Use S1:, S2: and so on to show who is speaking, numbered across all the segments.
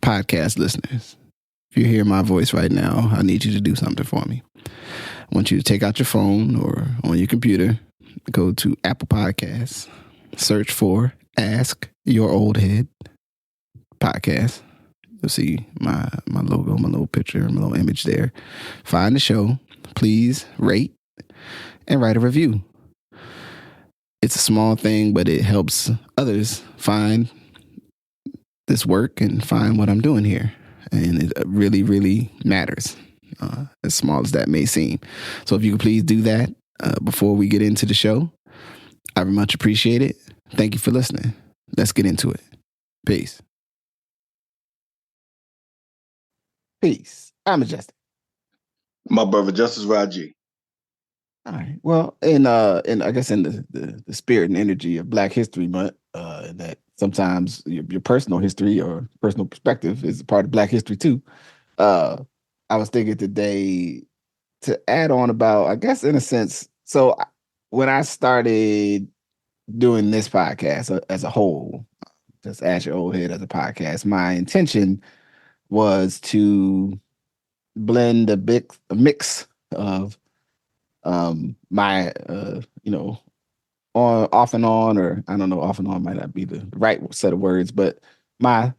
S1: podcast listeners, if you hear my voice right now, I need you to do something for me. I want you to take out your phone or on your computer, go to Apple Podcasts, search for Ask Your Oldhead podcast. You'll see my logo, my little picture, my little image there. Find the show. Please rate and write a review. It's a small thing, but it helps others find this work and find what I'm doing here. And it really, really matters, as small as that may seem. So if you could please do that before we get into the show, I very much appreciate it. Thank you for listening. Let's get into it. Peace. Peace. I'm Majestic.
S2: My brother, Justice Rajee.
S1: All right. Well, and I guess in the spirit and energy of Black History Month, that sometimes your personal history or personal perspective is a part of Black history too. I was thinking today to add on about, I guess in a sense, so when I started doing this podcast as a whole, just Ask Your Oldhead as a podcast, my intention was to blend a mix of my on off and on, or I don't know, off and on might not be the right set of words, but my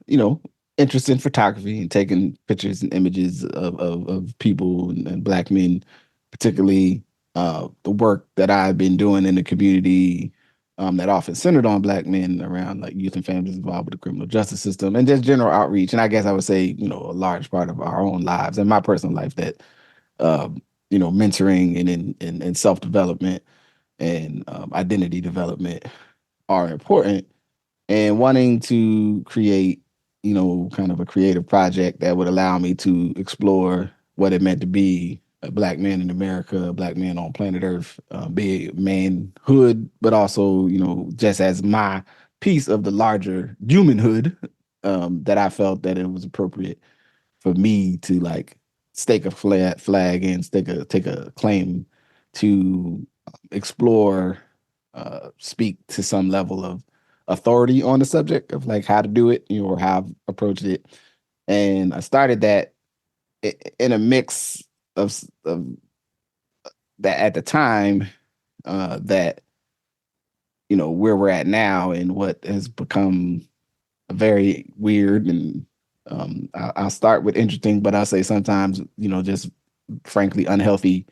S1: interest in photography and taking pictures and images of people and Black men, particularly the work that I've been doing in the community that often centered on Black men around like youth and families involved with the criminal justice system and just general outreach. And I guess I would say, a large part of our own lives and my personal life that, mentoring and self-development and identity development are important, and wanting to create, kind of a creative project that would allow me to explore what it meant to be a Black man in America, a Black man on planet Earth, be it manhood, but also, just as my piece of the larger humanhood, that I felt that it was appropriate for me to like stake a flag and take a claim to explore, speak to some level of authority on the subject of like how to do it, or how I've approached it. And I started that in a mix of that at the time, that where we're at now and what has become a very weird and I'll start with interesting, but I'll say sometimes just frankly unhealthy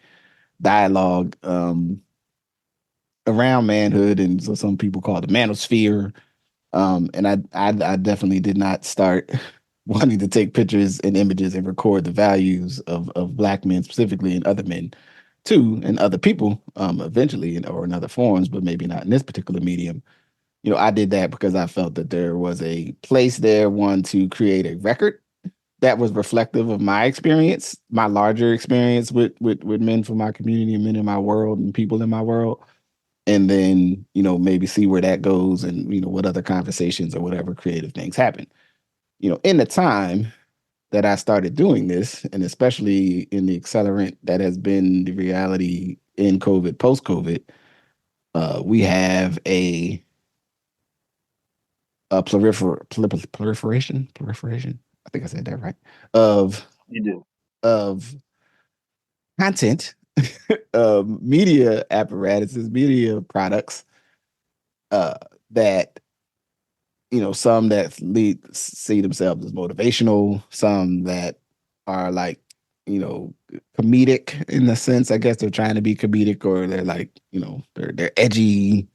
S1: dialogue around manhood, and so some people call it the manosphere. And I definitely did not start wanting to take pictures and images and record the values of Black men specifically, and other men too, and other people eventually, or in other forms, but maybe not in this particular medium. I did that because I felt that there was a place there, one, to create a record that was reflective of my experience, my larger experience with men from my community and men in my world and people in my world. And then, maybe see where that goes and, what other conversations or whatever creative things happen. In the time that I started doing this, and especially in the accelerant that has been the reality in COVID, post-COVID, we have a proliferation. I think I said that right.
S2: You do.
S1: Of content, media apparatuses, media products, that some that see themselves as motivational, some that are like comedic in the sense, I guess they're trying to be comedic, or they're like they're edgy,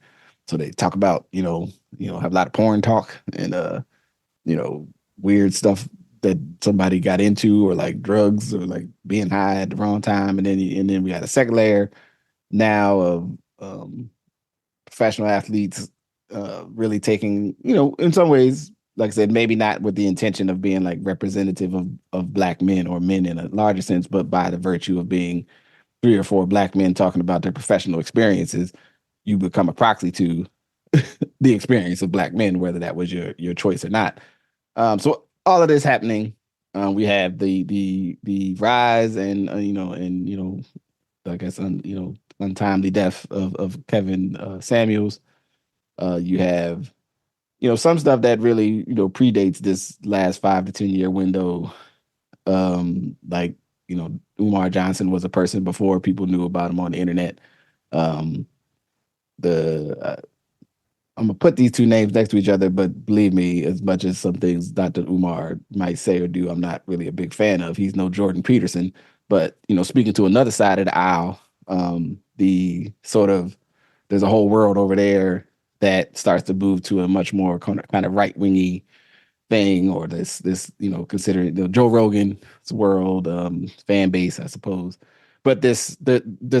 S1: so they talk about have a lot of porn talk and weird stuff that somebody got into, or like drugs, or like being high at the wrong time. And then we had a second layer now of professional athletes really taking, in some ways, like I said, maybe not with the intention of being like representative of Black men or men in a larger sense, but by the virtue of being 3 or 4 Black men talking about their professional experiences, you become a proxy to the experience of Black men, whether that was your choice or not. So all of this happening, we have the rise and I guess untimely death of Kevin Samuels. You have some stuff that really, predates this last 5 to 10 year window. Like, Umar Johnson was a person before people knew about him on the internet. Um, the I'm gonna put these two names next to each other, but believe me, as much as some things Dr. Umar might say or do, I'm not really a big fan of. He's no Jordan Peterson, but speaking to another side of the aisle, the sort of there's a whole world over there that starts to move to a much more kind of right wingy thing, or this considering the Joe Rogan's world, fan base, I suppose. But there's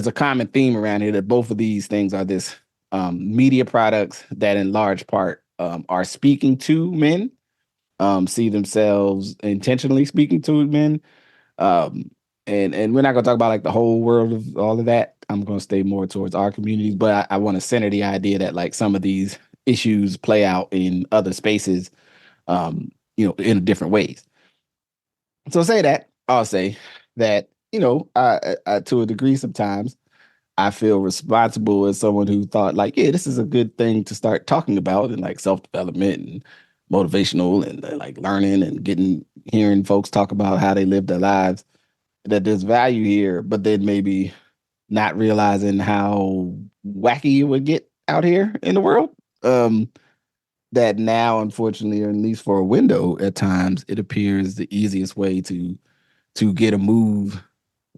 S1: a common theme around here that both of these things are this media products that in large part are speaking to men, see themselves intentionally speaking to men. um, and we're not going to talk about like the whole world of all of that. I'm going to stay more towards our communities, but I want to center the idea that like some of these issues play out in other spaces, in different ways. So say that I'll say that, I to a degree sometimes I feel responsible as someone who thought like, yeah, this is a good thing to start talking about, and like self development and motivational and like learning and hearing folks talk about how they live their lives. That there's value here, but then maybe not realizing how wacky it would get out here in the world. Um, that now, unfortunately, or at least for a window at times, it appears the easiest way to get a move,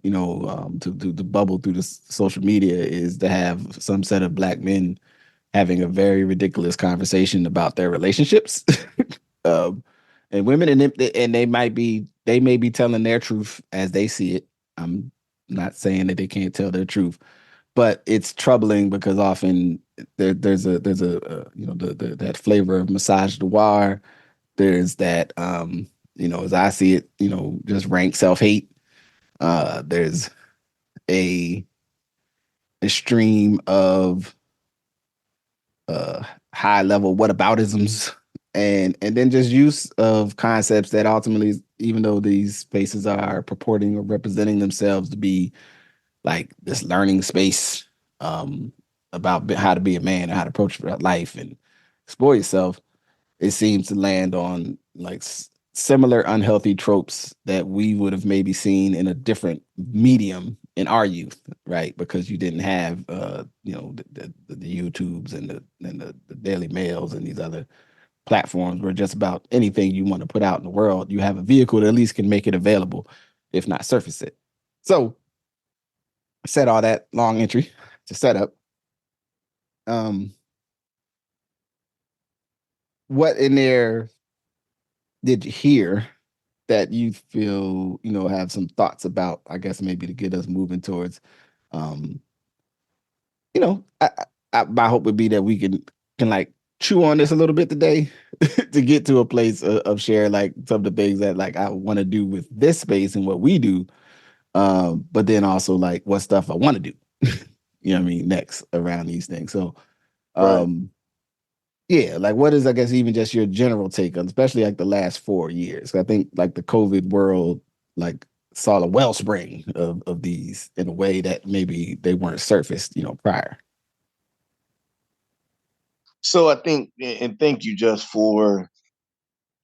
S1: to bubble through the social media is to have some set of black men having a very ridiculous conversation about their relationships, um, and women, and they may be telling their truth as they see it. I'm not saying that they can't tell their truth, but it's troubling because often there's a that flavor of massage noir. There's that, as I see it, just rank self hate. There's a a stream of uh high level whataboutisms, and then just use of concepts that ultimately, even though these spaces are purporting or representing themselves to be like this learning space, um about how to be a man and how to approach life and explore yourself, it seems to land on like similar unhealthy tropes that we would have maybe seen in a different medium in our youth, right? Because you didn't have, the YouTubes and the Daily Mails and these other platforms where just about anything you want to put out in the world, you have a vehicle that at least can make it available, if not surface it. So, I said all that long entry to set up. Um, what in there did you hear that you feel, have some thoughts about, I guess maybe to get us moving towards, um, my hope would be that we can like chew on this a little bit today to get to a place of share like some of the things that like I want to do with this space and what we do. But then also like what stuff I want to do, what I mean, next around these things. So,
S2: Right.
S1: um, yeah, like what is, I guess, even just your general take on, especially like the last 4 years? I think like the COVID world, like saw a wellspring of these in a way that maybe they weren't surfaced, prior.
S2: So I think, and thank you just for,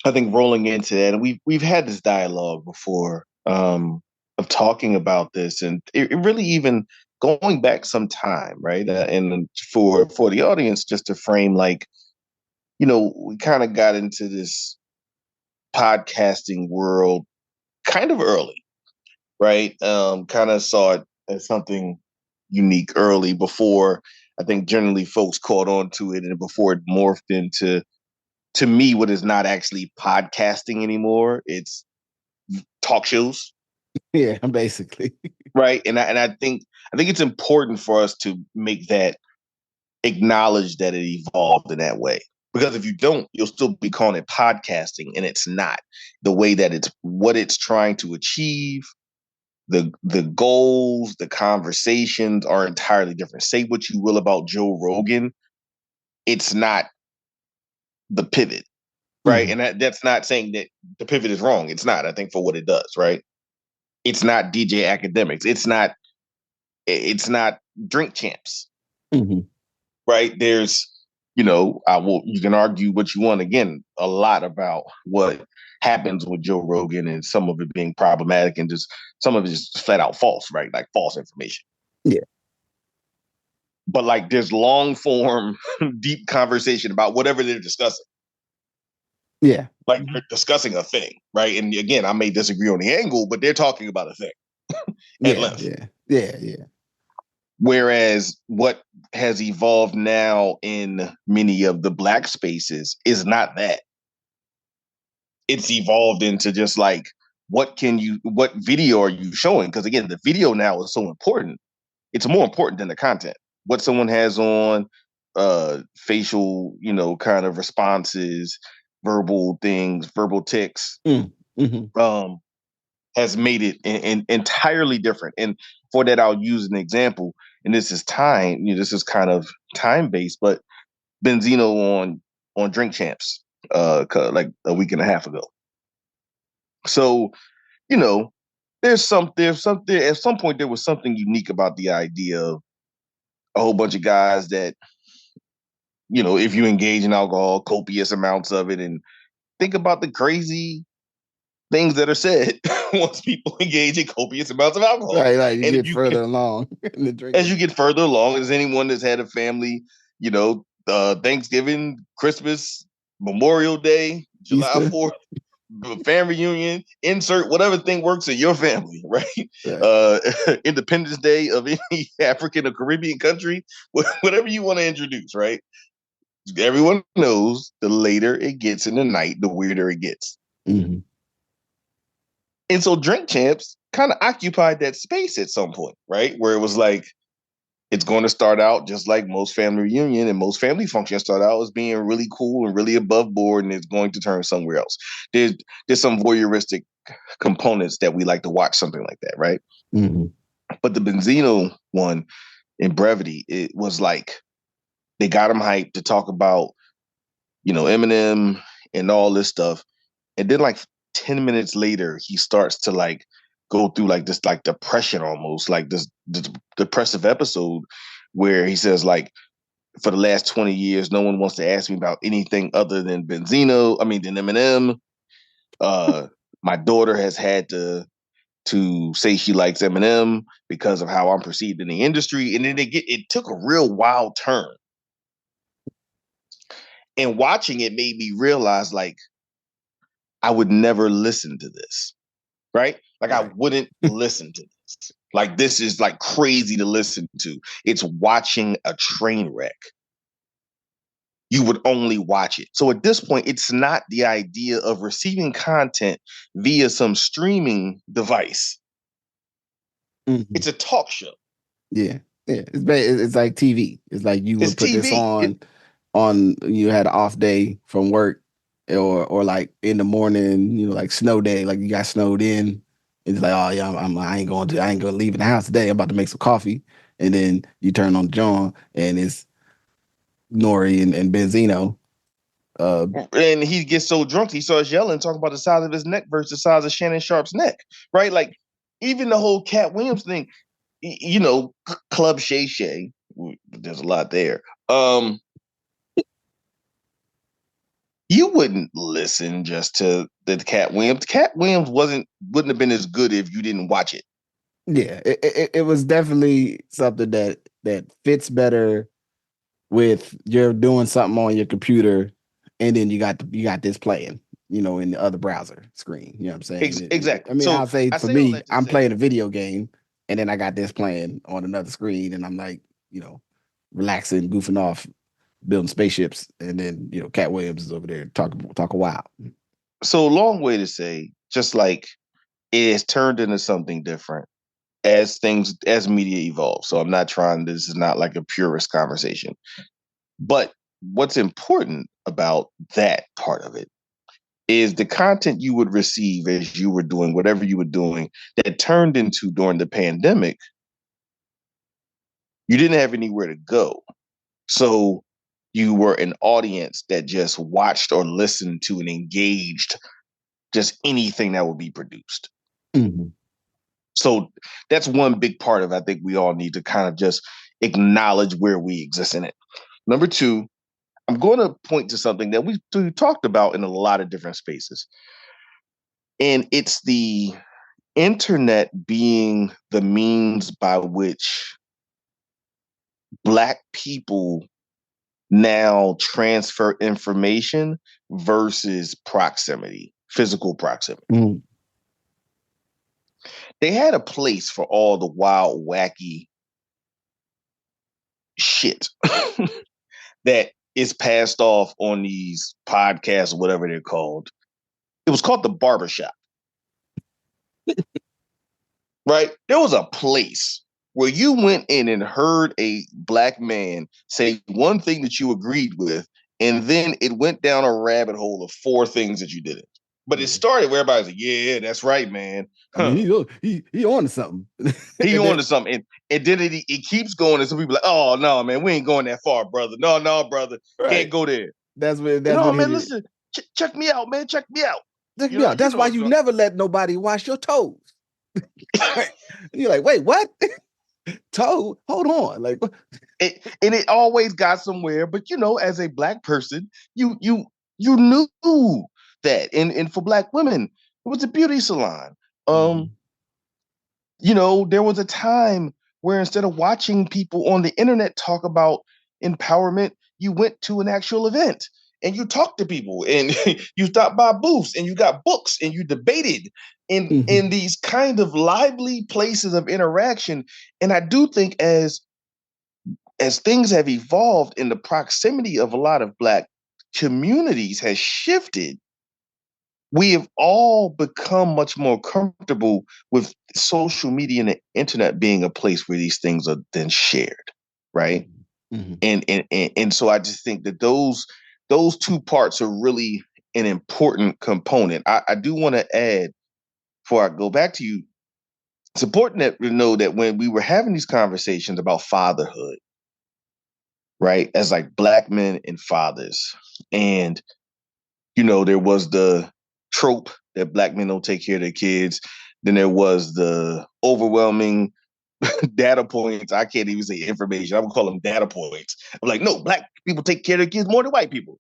S2: I think, rolling into that. And we've had this dialogue before, of talking about this, and it really even going back some time, right? And for the audience, just to frame, like, we kind of got into this podcasting world kind of early, right? Kind of saw it as something unique early before I think generally folks caught on to it, and before it morphed into, to me, what is not actually podcasting anymore. It's talk shows,
S1: Yeah, basically.
S2: right? And I think it's important for us to make that, acknowledge that it evolved in that way. Because if you don't, you'll still be calling it podcasting, and it's not. The way that it's, what it's trying to achieve, the goals, the conversations are entirely different. Say what you will about Joe Rogan, it's not the pivot, right?
S1: Mhm.
S2: And that's not saying that the pivot is wrong. It's not. I think for what it does, right? It's not DJ Academics. It's not. It's not Drink Champs,
S1: Mhm.
S2: right? There's You can argue what you want again a lot about what happens with Joe Rogan and some of it being problematic and just some of it is flat out false, right? Like false information.
S1: Yeah.
S2: But like there's long form, deep conversation about whatever they're discussing.
S1: Yeah.
S2: Like they're discussing a thing, right? And again, I may disagree on the angle, but they're talking about a thing at
S1: Yeah.
S2: length.
S1: Yeah. Yeah. Yeah.
S2: Whereas what has evolved now in many of the black spaces is not that. It's evolved into just like what video are you showing? Because again, the video now is so important. It's more important than the content. What someone has on, facial, kind of responses, verbal things, verbal tics,
S1: Mm. Hmm.
S2: um, has made it entirely different. And for that, I'll use an example. And this is time. This is kind of time based, but Benzino on Drink Champs, like a week and a half ago. So you know, there's something at some point there was something unique about the idea of a whole bunch of guys that, if you engage in alcohol, copious amounts of it, and think about the crazy things that are said once people engage in copious amounts of alcohol.
S1: Right. Like you
S2: And if
S1: get
S2: you
S1: further along in the
S2: as
S1: drinking.
S2: you get further along, as anyone that's had a family, Thanksgiving, Christmas, Memorial Day, July
S1: Easter.
S2: 4th, family reunion, insert whatever thing works in your family, right?
S1: Right.
S2: Uh, Independence Day of any African or Caribbean country, whatever you want to introduce, right? Everyone knows the later it gets in the night, the weirder it gets.
S1: Hmm.
S2: And so Drink Champs kind of occupied that space at some point, right? Where it was like, it's going to start out just like most family reunion and most family functions start out as being really cool and really above board, and it's going to turn somewhere else. There's some voyeuristic components that we like to watch something like that, right?
S1: Hmm.
S2: But the Benzino one, in brevity, it was like they got him hyped to talk about, Eminem and all this stuff. And then like 10 minutes later, he starts to like go through like this like depression almost, like this depressive episode where he says like for the last 20 years, no one wants to ask me about anything other than than Eminem. Uh my daughter has had to say she likes Eminem because of how I'm perceived in the industry. And then it took a real wild turn. And watching it made me realize like I would never listen to this. Right? Like I
S1: Right.
S2: wouldn't listen to this. Like this is like crazy to listen to. It's watching a train wreck. You would only watch it. So at this point, it's not the idea of receiving content via some streaming device.
S1: Hmm.
S2: It's a talk show.
S1: Yeah. Yeah. It's like TV. It's like you
S2: It's
S1: would put this
S2: TV.
S1: on you had an off day from work or like in the morning, like snow day, like you got snowed in. It's like, oh yeah, I ain't gonna leave in the house today. I'm about to make some coffee. And then you turn on John and it's Nori and Benzino. Uh
S2: And he gets so drunk, he starts yelling, talking about the size of his neck versus the size of Shannon Sharp's neck, right? Like even the whole Cat Williams thing, Club Shay Shay. There's a lot there. You wouldn't listen just to the Cat Williams. Cat Williams wouldn't have been as good if you didn't watch it.
S1: yeah, it was definitely something that fits better with you're doing something on your computer and then you got this playing, in the other browser screen. You know what I'm saying? I
S2: Exactly.
S1: mean,
S2: So
S1: I'll say
S2: I
S1: for
S2: say all
S1: me,
S2: that to
S1: I'm playing a
S2: say,
S1: video game and then I got this playing on another screen and I'm like, relaxing, goofing off, building spaceships, and then Cat Williams is over there talk a while.
S2: so long way to say, just like it has turned into something different as media evolves. So I'm not trying. This is not like a purist conversation, but what's important about that part of it is the content you would receive as you were doing whatever you were doing that turned into during the pandemic. You didn't have anywhere to go. So you were an audience that just watched or listened to and engaged just anything that would be produced.
S1: Mm-hmm.
S2: So that's one big part of I think we all need to kind of just acknowledge where we exist in it. Number two, I'm going to point to something that we talked about in a lot of different spaces, and it's the internet being the means by which Black people now transfer information versus proximity, physical proximity.
S1: Mm.
S2: They had a place for all the wild, wacky shit that is passed off on these podcasts or whatever they're called. It was called the barbershop, right? There was a place where you went in and heard a Black man say one thing that you agreed with, and then it went down a rabbit hole of four things that you didn't. But it
S1: Yeah.
S2: started where everybody's like, yeah, that's right, man.
S1: I mean,
S2: Huh.
S1: he on to something.
S2: He
S1: And
S2: on
S1: then
S2: to something. And then it keeps going, and some people are like, oh, no, man, we ain't going that far, brother. No, no, brother. Can't
S1: right.
S2: go there.
S1: That's
S2: No,
S1: what he
S2: man,
S1: did.
S2: listen, check me out, man. Check me out.
S1: Check me out.
S2: You
S1: That's
S2: know
S1: why
S2: what I'm
S1: you
S2: talking
S1: never let nobody wash your toes. Right. And you're like, wait, what? Toe? Hold on. Like,
S2: and it always got somewhere. But as a Black person, you knew that. And for Black women, it was a beauty salon.
S1: mm-hmm.
S2: Um, there was a time where instead of watching people on the internet talk about empowerment, you went to an actual event and you talked to people and you stopped by booths and you got books and you debated in
S1: Mm-hmm.
S2: these kind of lively places of interaction. And I do think as things have evolved and the proximity of a lot of Black communities has shifted, we have all become much more comfortable with social media and the internet being a place where these things are then shared, right?
S1: Mm-hmm.
S2: And so I just think that those two parts are really an important component. I do want to add, before I go back to you, it's important that we know that when we were having these conversations about fatherhood, right, as like Black men and fathers, and there was the trope that Black men don't take care of their kids. Then there was the overwhelming data points. I can't even say information. I'm gonna call them data points. I'm like, no, Black people take care of their kids more than white people.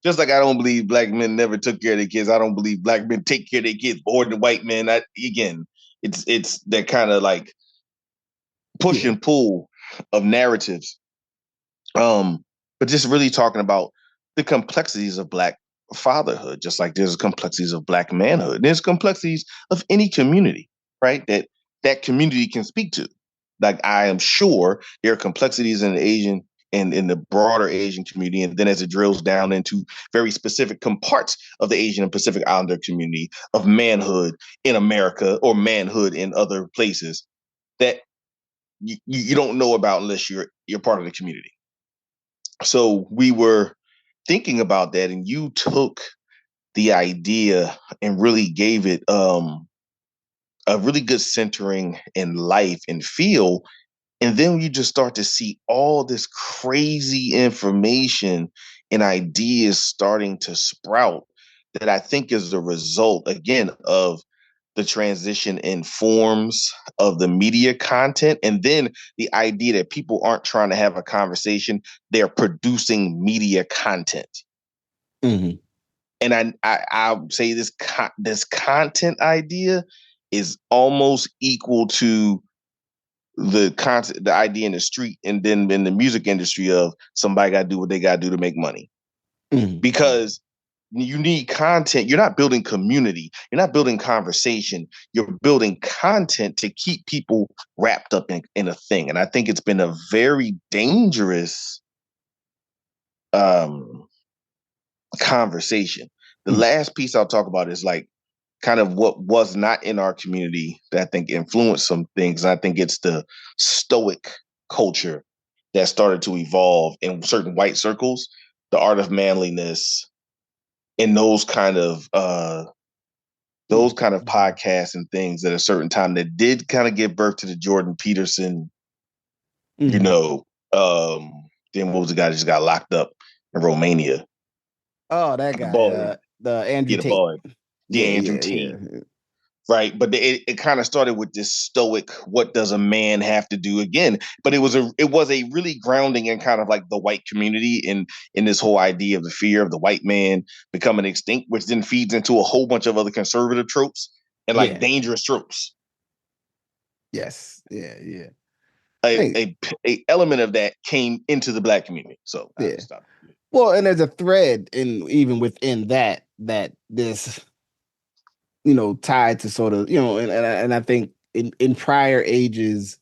S2: Just like I don't believe Black men never took care of their kids. I don't believe Black men take care of their kids more than white men. Again, it's that kind of like push
S1: Yeah.
S2: and pull of narratives. Um, but just really talking about the complexities of Black fatherhood, just like there's complexities of Black manhood. There's complexities of any community, right? That community can speak to. Like I am sure there are complexities in the Asian and in the broader Asian community, and then as it drills down into very specific parts of the Asian and Pacific Islander community of manhood in America or manhood in other places that you don't know about unless you're part of the community. So we were thinking about that, and you took the idea and really gave it a really good centering in life and feel. And then you just start to see all this crazy information and ideas starting to sprout that I think is the result, again, of the transition in forms of the media content. And then the idea that people aren't trying to have a conversation, they're producing media content.
S1: Mm-hmm.
S2: And I'll say this content idea is almost equal to the idea in the street and then in the music industry of somebody got to do what they got to do to make money,
S1: Mm-hmm.
S2: because you need content. You're not building community. You're not building conversation. You're building content to keep people wrapped up in a thing. And I think it's been a very dangerous um, conversation. The last piece I'll talk about is like kind of what was not in our community that I think influenced some things. And I think it's the stoic culture that started to evolve in certain white circles, the art of manliness, and those kind of
S1: Mm-hmm.
S2: podcasts and things at a certain time that did kind of give birth to the Jordan Peterson, you
S1: Mm-hmm.
S2: know. Then what was the guy that just got locked up in Romania?
S1: Oh, that
S2: The
S1: guy,
S2: boy.
S1: the Andrew
S2: Yeah, the
S1: Tate.
S2: boy. Yeah,
S1: Yeah,
S2: Andrew
S1: yeah,
S2: Tate.
S1: yeah.
S2: right? But it kind of started with this stoic, what does a man have to do again? But it was a really grounding in kind of like the white community in this whole idea of the fear of the white man becoming extinct, which then feeds into a whole bunch of other conservative tropes and like
S1: Yeah.
S2: dangerous tropes.
S1: Yes. Yeah. Yeah.
S2: A,
S1: Hey.
S2: a, a element of that came into the black community. So I
S1: Yeah.
S2: just stopped.
S1: Well, and there's a thread in even within that this tied to sort of and I think in prior ages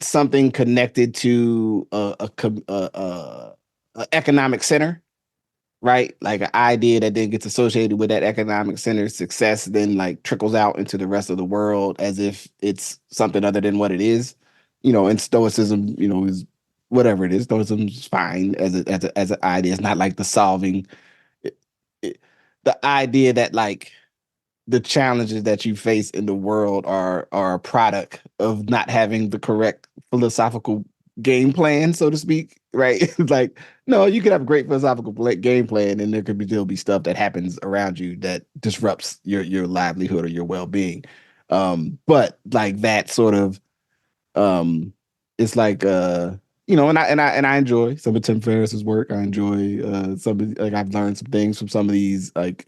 S1: something connected to a economic center, right? Like an idea that then gets associated with that economic center's success, then like trickles out into the rest of the world as if it's something other than what it is. And stoicism, is whatever it is. Stoicism is fine as an idea. It's not like the solving it, the idea that like the challenges that you face in the world are a product of not having the correct philosophical game plan, so to speak, right? It's like, no, you could have a great philosophical game plan, and there could still be stuff that happens around you that disrupts your livelihood or your well being. But like that sort of, it's like and I enjoy some of Tim Ferriss's work. I enjoy some of, like I've learned some things from some of these like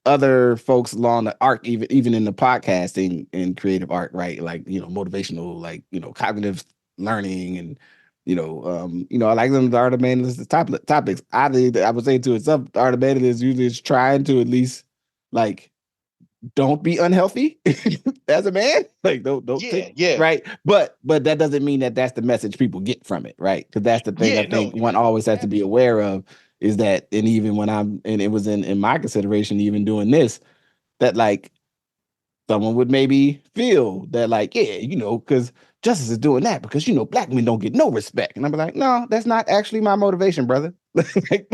S1: other folks along the arc, even in the podcasting and creative arc, right? Like, motivational, like, cognitive learning and I like them the art of manliness the topics. I would say to itself, the art of manliness usually is trying to at least like don't be unhealthy as a man. Like don't
S2: Yeah,
S1: take
S2: yeah,
S1: right. But that doesn't mean that that's the message people get from it, right? Because that's the thing I
S2: yeah. No,
S1: think one always has to be
S2: absolutely.
S1: aware of is that, and even when and it was in my consideration, even doing this, that like someone would maybe feel that like, yeah, because justice is doing that because black men don't get no respect. And I'm like, no, that's not actually my motivation, brother. like,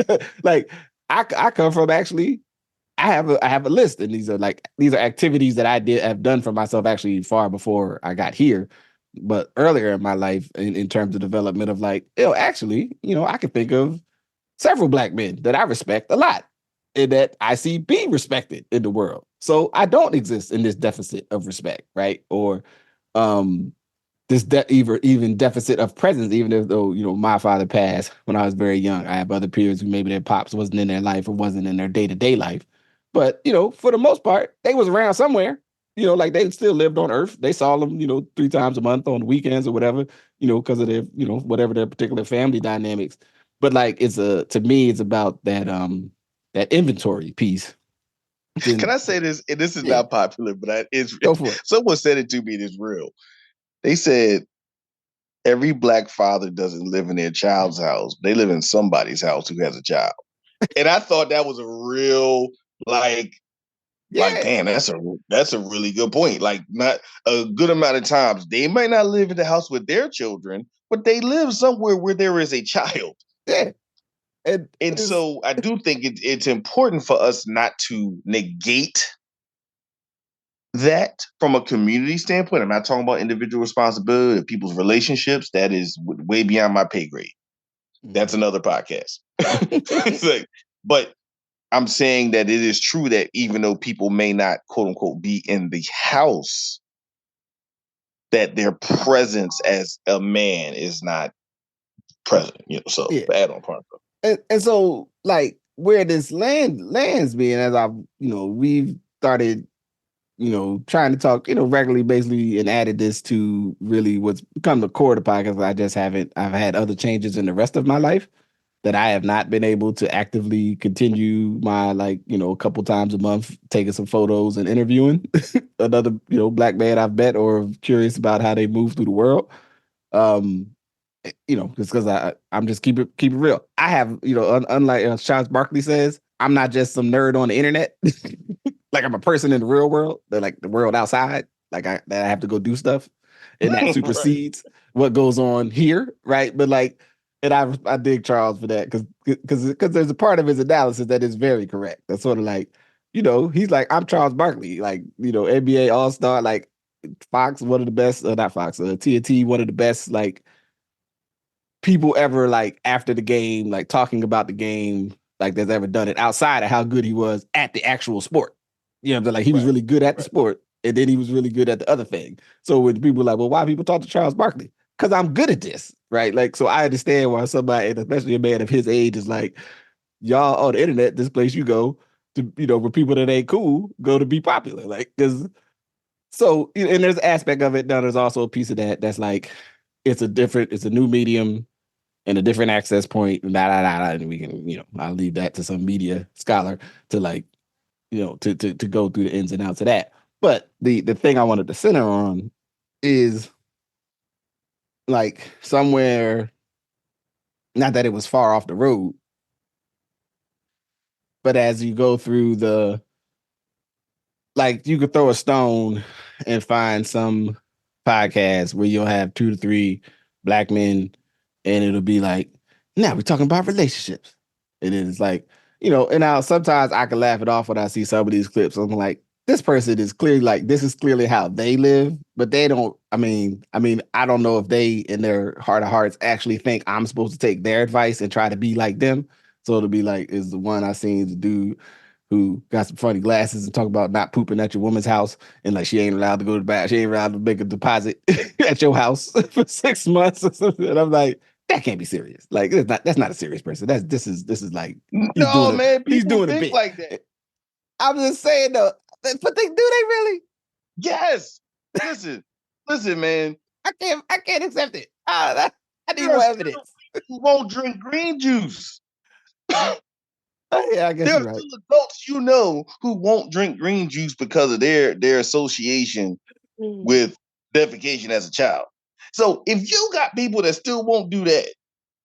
S1: like I come from actually I have a list, and these are activities that I have done for myself actually far before I got here, but earlier in my life in terms of development of like, actually, I can think of several black men that I respect a lot and that I see being respected in the world. So I don't exist in this deficit of respect, right? Or um this even deficit of presence, even if though my father passed when I was very young. I have other peers who maybe their pops wasn't in their life or wasn't in their day-to-day life. But for the most part, they was around somewhere. Like they still lived on Earth. They saw them, 3 times a month on the weekends or whatever, because of their, whatever their particular family dynamics. But like to me, it's about that inventory piece.
S2: Can
S1: Then
S2: I say this? And this is
S1: yeah,
S2: not popular, but it's
S1: go for it.
S2: someone said it to me. And it's real. They said every black father doesn't live in their child's house; they live in somebody's house who has a child. And I thought that was a real like
S1: Yeah,
S2: damn, that's a really good point. Like not a good amount of times they might not live in the house with their children, but they live somewhere where there is a child.
S1: yeah. And
S2: And
S1: it's
S2: so I do think it's important for us not to negate that from a community standpoint. I'm not talking about individual responsibility, people's relationships. That is way beyond my pay grade. That's
S1: Mhm.
S2: another podcast. It's like, but I'm saying that it is true that even though people may not quote unquote be in the house, that their presence as a man is not present. So
S1: Yeah.
S2: the add-on part.
S1: And so like where this lands me, and as I've we've started trying to talk regularly basically and added this to really what's become the core of the podcast. I've had other changes in the rest of my life that I have not been able to actively continue my like a couple times a month taking some photos and interviewing another black man I've met or curious about how they move through the world. um just because I'm just keep it real. I have unlike Charles Barkley says, I'm not just some nerd on the internet. Like I'm a person in the real world, like the world outside. Like that I have to go do stuff, and that
S2: Right.
S1: supersedes what goes on here, right? But like, and I dig Charles for that because there's a part of his analysis that is very correct. That's sort of like he's like, I'm Charles Barkley, like NBA All Star, like Fox, one of the best, not Fox, TNT, one of the best, like people ever like after the game, like talking about the game, like that's ever done it outside of how good he was at the actual sport. You know, like he was
S2: Right.
S1: really good at the
S2: Right.
S1: sport, and then he was really good at the other thing. So when people are like, well, why people talk to Charles Barkley? Because I'm good at this, right? Like, so I understand why somebody, and especially a man of his age, is like, y'all on the internet, this place you go to, where people that ain't cool go to be popular. Like, because so, and there's an aspect of it. Now, there's also a piece of that that's like, it's a new medium and a different access point, and we can, I'll leave that to some media scholar to like, to go through the ins and outs of that. But the thing I wanted to center on is like somewhere, not that it was far off the road, but as you go through like you could throw a stone and find some podcast where you'll have 2 to 3 black men, and it'll be like, now we're talking about relationships. And then it's like, and now sometimes I can laugh it off when I see some of these clips. I'm like, this person is clearly like, this is clearly how they live, but they don't. I don't know if they in their heart of hearts actually think I'm supposed to take their advice and try to be like them. So it'll be like, is the one I seen the dude who got some funny glasses and talk about not pooping at your woman's house, and like she ain't allowed to go to the bath, she ain't allowed to make a deposit at your house for 6 months or something. And I'm like, that can't be serious. Like that's not a serious person. This is like
S2: No, man,
S1: he's
S2: people
S1: doing a
S2: think
S1: bit.
S2: like that.
S1: I'm just saying though, but they really?
S2: Yes. Listen, listen, man.
S1: I can't accept it. I need
S2: There are
S1: more
S2: still
S1: evidence.
S2: people who won't drink green juice.
S1: Oh, yeah, I guess
S2: There are
S1: you're right.
S2: still adults who won't drink green juice because of their association with defecation as a child. So if you got people that still won't do that,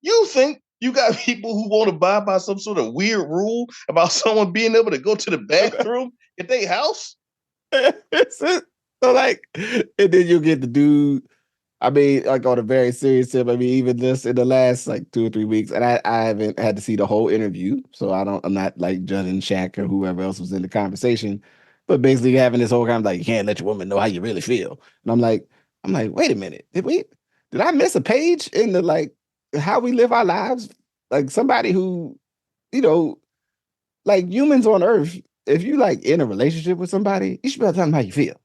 S2: you think you got people who won't abide by some sort of weird rule about someone being able to go to the bathroom at their house?
S1: So like, and then you get the dude. I mean, like on a very serious tip. I mean, even just in the last like 2 or 3 weeks, and I haven't had to see the whole interview, so I'm not like judging Shaq or whoever else was in the conversation, but basically having this whole kind of like, you can't let your woman know how you really feel, and I'm like, wait a minute, did I miss a page in the like how we live our lives? Like somebody who, you know, like humans on Earth, if you like in a relationship with somebody, you should be able to tell them how you feel.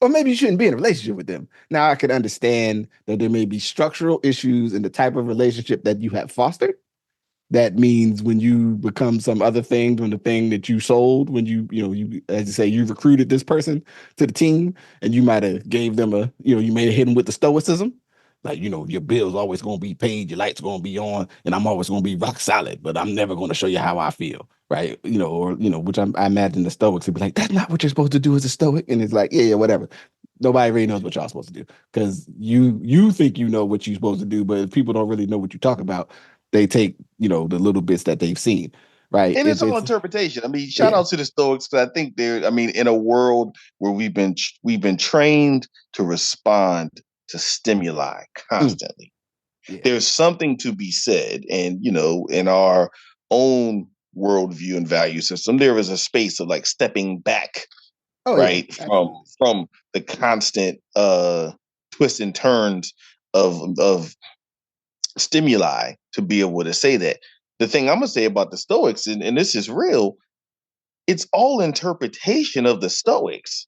S1: Or maybe you shouldn't be in a relationship with them. Now I can understand that there may be structural issues in the type of relationship that you have fostered. That means when you become some other thing, when the thing that you sold, when you as you say, you recruited this person to the team, and you might have gave them you may have hit them with the stoicism, like your bills always going to be paid, your lights going to be on, and I'm always going to be rock solid, but I'm never going to show you how I feel, right? Or which I imagine the Stoics would be like, that's not what you're supposed to do as a Stoic, and it's like, yeah, yeah, whatever. Nobody really knows what y'all supposed to do because you think you know what you're supposed to do, but if people don't really know what you talk about, they take the little bits that they've seen, right?
S2: And it's all
S1: It's
S2: interpretation. I mean, shout
S1: yeah,
S2: out to the Stoics because I think they're. I mean, in a world where we've been trained to respond to stimuli
S1: mm,
S2: constantly,
S1: yeah,
S2: there's something to be said, and in our own worldview and value system, there is a space of like stepping back,
S1: oh yeah,
S2: right,
S1: absolutely,
S2: from the constant twists and turns of stimuli to be able to say that. The thing I'm gonna say about the Stoics, and this is real, it's all interpretation of the Stoics.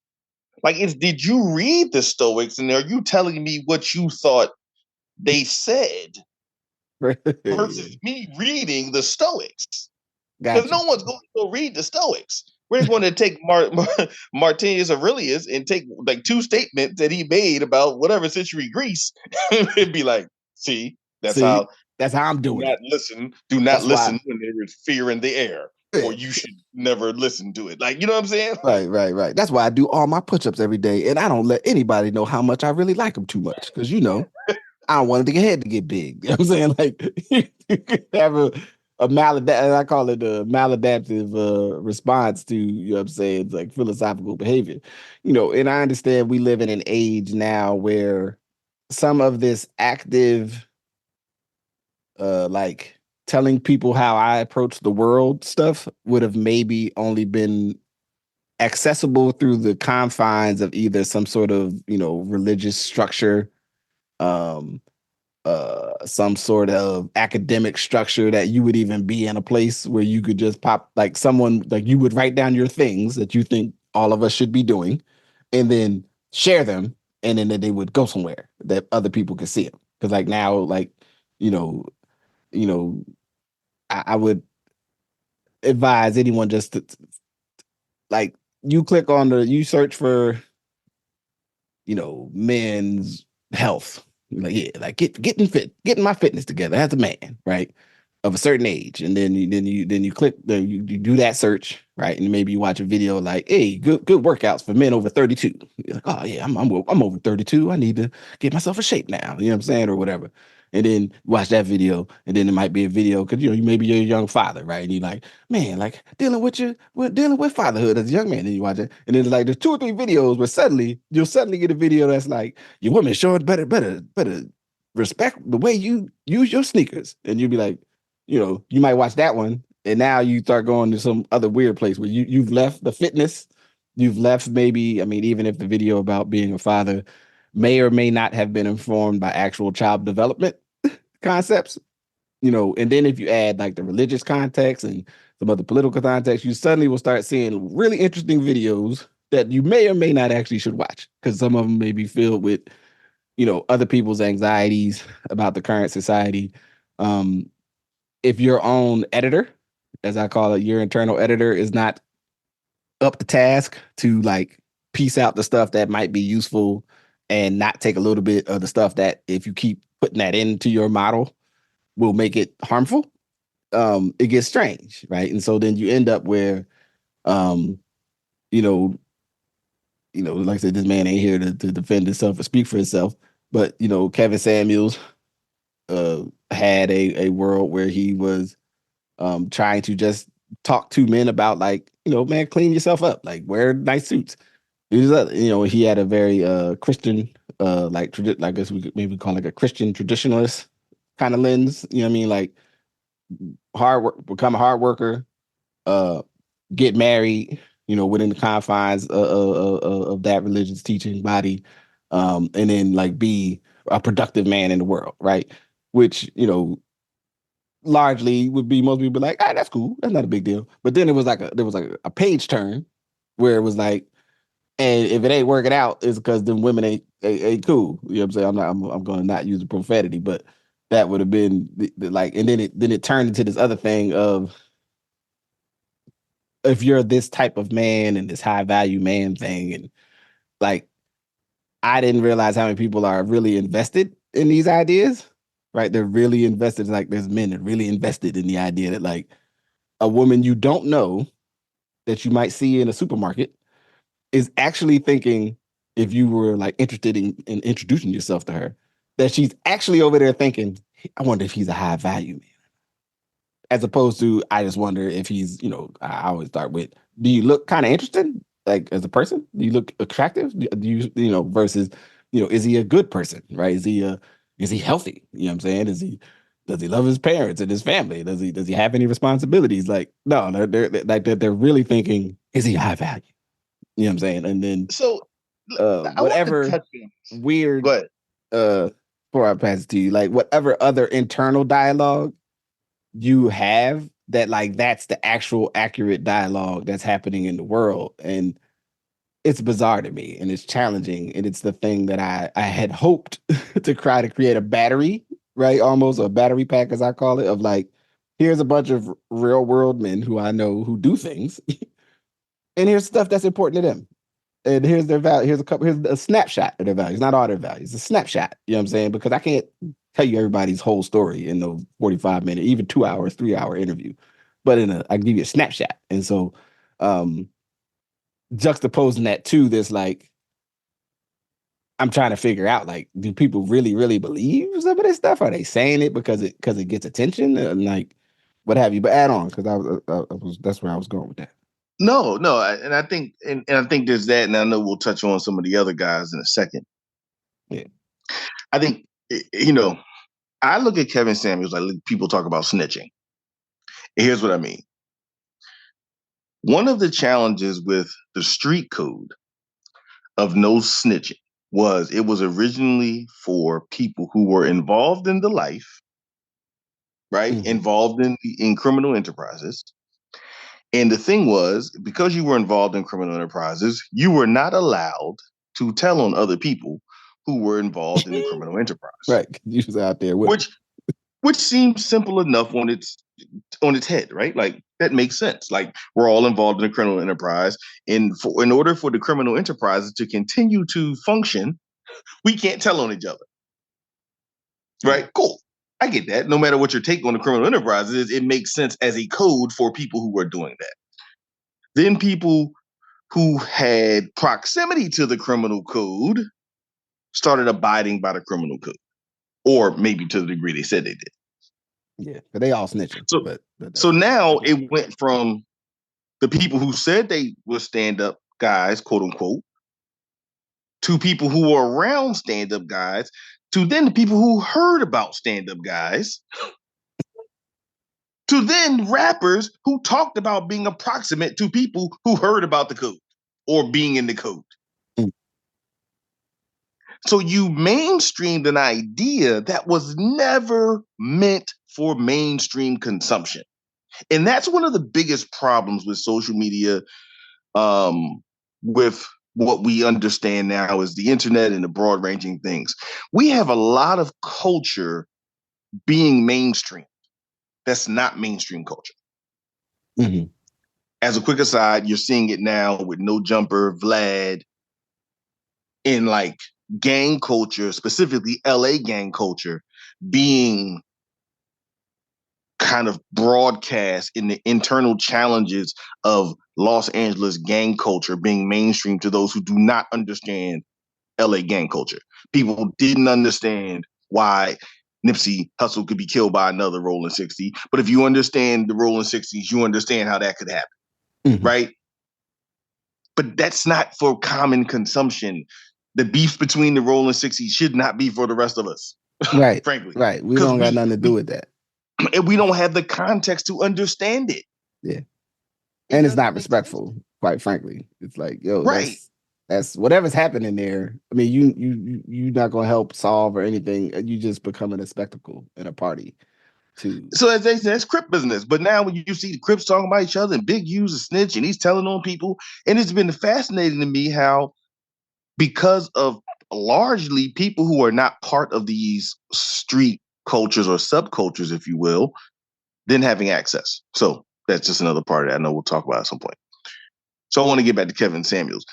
S2: Like, did you read the Stoics, and are you telling me what you thought they said
S1: yeah,
S2: versus me reading the Stoics? Because
S1: got you.
S2: no one's going to go read the Stoics. We're going to take Martinus Aurelius and take like two statements that he made about whatever century Greece and be like, see, that's
S1: See,
S2: how.
S1: that's how I'm
S2: Do
S1: doing
S2: not
S1: it.
S2: listen. Do not
S1: That's
S2: listen
S1: why.
S2: when there is fear in the air, or
S1: Yeah.
S2: you should never listen to it. Like, you know what I'm saying?
S1: Right, right, right. That's why I do all my push-ups every day, and I don't let anybody know how much I really like them too much, because I don't want the head to get big. You know what I'm saying? Like you could have a maladaptive, I call it a maladaptive response to, what I'm saying, it's like philosophical behavior. And I understand we live in an age now where some of this active like telling people how I approach the world stuff would have maybe only been accessible through the confines of either some sort of, religious structure, um, some sort of academic structure that you would even be in a place where you could just pop like someone like you would write down your things that you think all of us should be doing and then share them and then they would go somewhere that other people could see them because like now like you know you know I would advise anyone just to like you click on the you search for men's health. Like, yeah, like getting my fitness together as a man, right? Of a certain age. And then you click you do that search, right? And maybe you watch a video like, hey, good workouts for men over 32. You're like, oh yeah, I'm over 32. I need to get myself in shape now. You know what I'm saying? Or whatever. And then watch that video, and then it might be a video because maybe you're a young father, right? And you're like, man, like dealing with fatherhood as a young man. And you watch it, and then like there's two or three videos where suddenly you'll suddenly get a video that's like your woman showing better respect the way you use your sneakers, and you'll be like, you might watch that one, and now you start going to some other weird place where you've left the fitness, you've left maybe, I mean, even if the video about being a father may or may not have been informed by actual child development concepts, and then if you add like the religious context and some other political context, you suddenly will start seeing really interesting videos that you may or may not actually should watch because some of them may be filled with, other people's anxieties about the current society. Um, if your own editor, as I call it, your internal editor is not up to task to like piece out the stuff that might be useful and not take a little bit of the stuff that if you keep putting that into your model will make it harmful, it gets strange, right? And so then you end up where, um, you know, like I said, this man ain't here to defend himself or speak for himself, but Kevin Samuels uh, had a world where he was trying to just talk to men about like, man, clean yourself up, like wear nice suits. He had a very Christian, like I guess we could maybe call it like a Christian traditionalist kind of lens. You know what I mean? Like hard work, become a hard worker, uh, get married, within the confines of that religion's teaching body, and then like be a productive man in the world, right? Which largely would be most people like, ah, that's cool, that's not a big deal. But then there was like a page turn where it was like, and if it ain't working out, it's because them women ain't cool. You know what I'm saying? I'm gonna not use the profanity, but that would have been like, and then it turned into this other thing of if you're this type of man and this high value man thing, and like I didn't realize how many people are really invested in these ideas, right? They're really invested. Like there's men that are really invested in the idea that like a woman you don't know that you might see in a supermarket is actually thinking if you were like interested in introducing yourself to her, that she's actually over there thinking, I wonder if he's a high value man. As opposed to, I just wonder if he's, I always start with, do you look kind of interested? Like as a person, do you look attractive? Do you, versus, is he a good person, right? Is he healthy? You know what I'm saying? Does he love his parents and his family? Does he have any responsibilities? Like, no, they're really thinking, is he high value? You know what I'm saying? And then
S2: So I want to
S1: whatever
S2: touch on. Go
S1: weird
S2: ahead.
S1: uh before I pass it to you, like whatever other internal dialogue you have that like that's the actual accurate dialogue that's happening in the world. And it's bizarre to me and it's challenging. And it's the thing that I had hoped to try to create a battery, right? Almost a battery pack, as I call it, of like, here's a bunch of real world men who I know who do things, and here's stuff that's important to them. And here's their value. Here's a snapshot of their values, not all their values. A snapshot. You know what I'm saying? Because I can't tell you everybody's whole story in the 45 minute, even 2 hours, 3 hour interview. But I give you a snapshot. And so um juxtaposing that to this, like, I'm trying to figure out, like, do people really, really believe some of this stuff? Are they saying it because it gets attention and like what have you? But add on because I was that's where I was going with that.
S2: No, no, and I think and I think there's that, and I know we'll touch on some of the other guys in a second.
S1: Yeah.
S2: I think I look at Kevin Samuels like people talk about snitching. And here's what I mean. One of the challenges with the street code of no snitching. was it was originally for people who were involved in the life, right?
S1: Hmm.
S2: Involved in criminal enterprises. And the thing was, because you were involved in criminal enterprises, you were not allowed to tell on other people who were involved in the criminal enterprise.
S1: Right. You was out there with them.
S2: Which which seems simple enough on its head, right? Like that makes sense. Like we're all involved in a criminal enterprise, and in order for the criminal enterprises to continue to function, we can't tell on each other,
S1: Yeah.
S2: right? Cool. I get that. No matter what your take on the criminal enterprise is, it makes sense as a code for people who are doing that. Then people who had proximity to the criminal code started abiding by the criminal code, or maybe to the degree they said they did.
S1: Yeah. But they all snitching.
S2: So,
S1: But
S2: so
S1: that's
S2: now
S1: different.
S2: it went from the people who said they were stand up guys, quote unquote, to people who were around stand up guys, to then the people who heard about stand up guys, to then rappers who talked about being approximate to people who heard about the code or being in the code.
S1: Mm.
S2: So you mainstreamed an idea that was never meant for mainstream consumption. And that's one of the biggest problems with social media, with what we understand now as the internet and the broad ranging things. We have a lot of culture being mainstream. That's not mainstream culture.
S1: Hmm.
S2: As a quick aside, you're seeing it now with No Jumper, Vlad, in like gang culture, specifically LA gang culture, being kind of broadcast in the internal challenges of Los Angeles gang culture being mainstream to those who do not understand LA gang culture. People didn't understand why Nipsey Hussle could be killed by another Rolling 60. But if you understand the Rolling 60s, you understand how that could happen,
S1: Hmm.
S2: right? But that's not for common consumption. The beefs between the Rolling 60s should not be for the rest of us,
S1: Right.
S2: frankly,
S1: Right. We
S2: because
S1: don't got
S2: we,
S1: nothing to do
S2: we
S1: with that.
S2: we don't have the context to understand it.
S1: Yeah.
S2: It
S1: And it's
S2: doesn't
S1: not
S2: make sense.
S1: respectful, quite frankly. It's like, yo,
S2: Right.
S1: that's whatever's happening there. I mean, you're not gonna help solve or anything. You just becoming a spectacle in a party to
S2: So as they say, it's Crip business. But now when you see the Crips talking about each other and Big U's a snitch and he's telling on people, and it's been fascinating to me how, because of largely people who are not part of these street cultures or subcultures, if you will, then having access. So that's just another part of that I know we'll talk about at some point. So I want to get back to Kevin Samuels.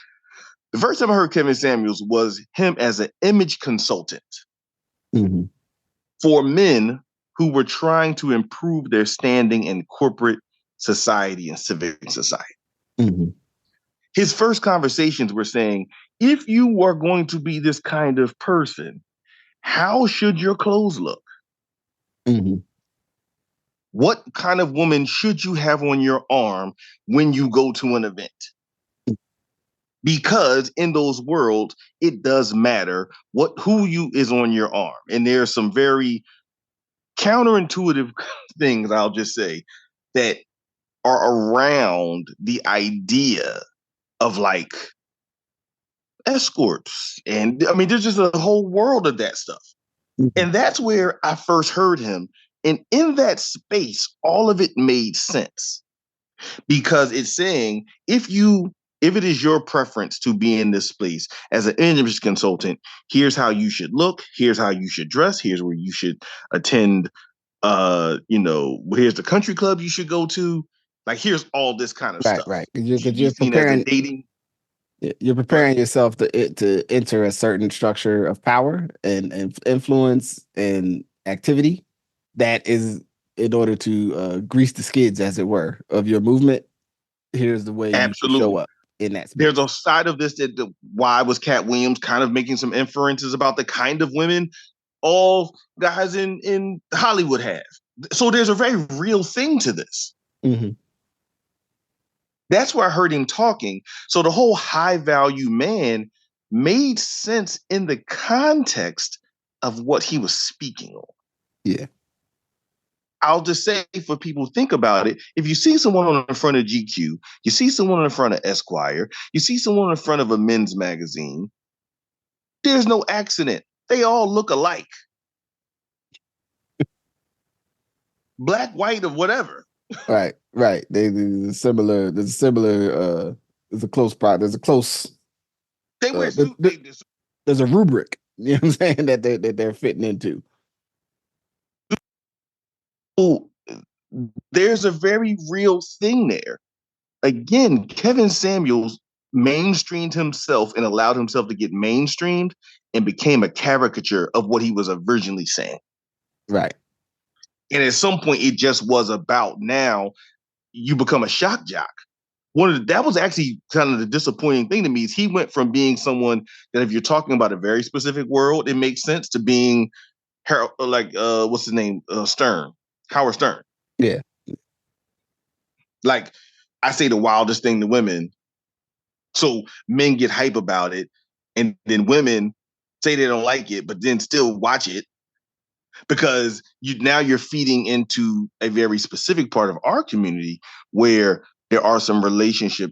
S2: The first time I heard Kevin Samuels was him as an image consultant
S1: Mhm.
S2: for men who were trying to improve their standing in corporate society and civic society.
S1: Mhm.
S2: His first conversations were saying, if you are going to be this kind of person, how should your clothes look?
S1: Mhm.
S2: What kind of woman should you have on your arm when you go to an event? Because in those worlds, it does matter who you is on your arm. And there's some very counterintuitive things, I'll just say, that are around the idea of like escorts. And I mean, there's just a whole world of that stuff.
S1: Mhm.
S2: And that's where I first heard him. And in that space, all of it made sense because it's saying if it is your preference to be in this space as an image consultant, here's how you should look, here's how you should dress, here's where you should attend, here's the country club you should go to. Like here's all this kind of
S1: Right,
S2: stuff.
S1: right.
S2: You
S1: Because
S2: should be
S1: you're
S2: seen as a
S1: preparing
S2: dating.
S1: you're
S2: Go ahead.
S1: preparing yourself to enter a certain structure of power and influence and activity that is in order to grease the skids, as it were, of your movement. Here's the way you should show
S2: Absolutely.
S1: up in that
S2: There's a
S1: space.
S2: side of this that why was Cat Williams kind of making some inferences about the kind of women all guys in Hollywood have. So there's a very real thing to this.
S1: Hmm.
S2: That's where I heard him talking. So the whole high value man made sense in the context of what he was speaking on.
S1: Yeah.
S2: I'll just say for people think about it, if you see someone on the front of GQ, you see someone in front of Esquire, you see someone in front of a men's magazine, There's no accident. They all look alike. Black, white, or whatever.
S1: Right, right. There's a similar. There's a similar. There's a close product. There's a close.
S2: They wear
S1: There,
S2: suit. They just
S1: there's a rubric. You know what I'm saying that they're fitting into.
S2: so there's a very real thing there. Again, Kevin Samuels mainstreamed himself and allowed himself to get mainstreamed and became a caricature of what he was originally saying.
S1: Right.
S2: And at some point, it just was about now you become a shock jock. That was actually kind of the disappointing thing to me is he went from being someone that if you're talking about a very specific world, it makes sense to being what's his name, Howard Stern.
S1: Yeah.
S2: Like I say the wildest thing to women, so men get hype about it, and then women say they don't like it, but then still watch it because you're feeding into a very specific part of our community where there are some relationship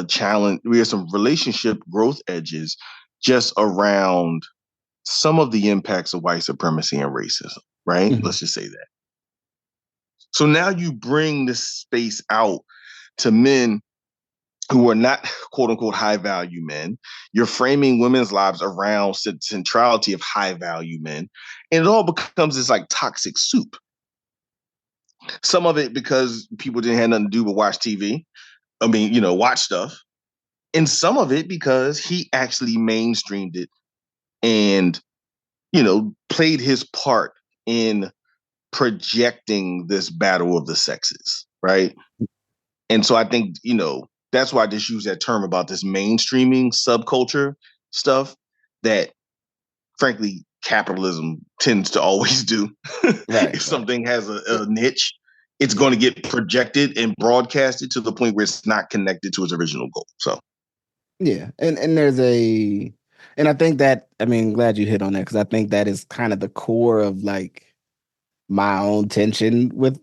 S2: challenge, we have some relationship growth edges just around some of the impacts of white supremacy and racism, right?
S1: Mm-hmm.
S2: Let's just say that. So now you bring this space out to men who are not quote unquote high value men. You're framing women's lives around centrality of high value men. And it all becomes this like toxic soup. Some of it because people didn't have nothing to do but watch TV. I mean, watch stuff. And some of it because he actually mainstreamed it and, played his part in projecting this battle of the sexes, right? And so I think, that's why I just use that term about this mainstreaming subculture stuff that, frankly, capitalism tends to always do.
S1: Right.
S2: If something has a niche, it's going to get projected and broadcasted to the point where it's not connected to its original goal. So,
S1: Yeah. And there's and I think that glad you hit on that because I think that is kind of the core of like my own tension with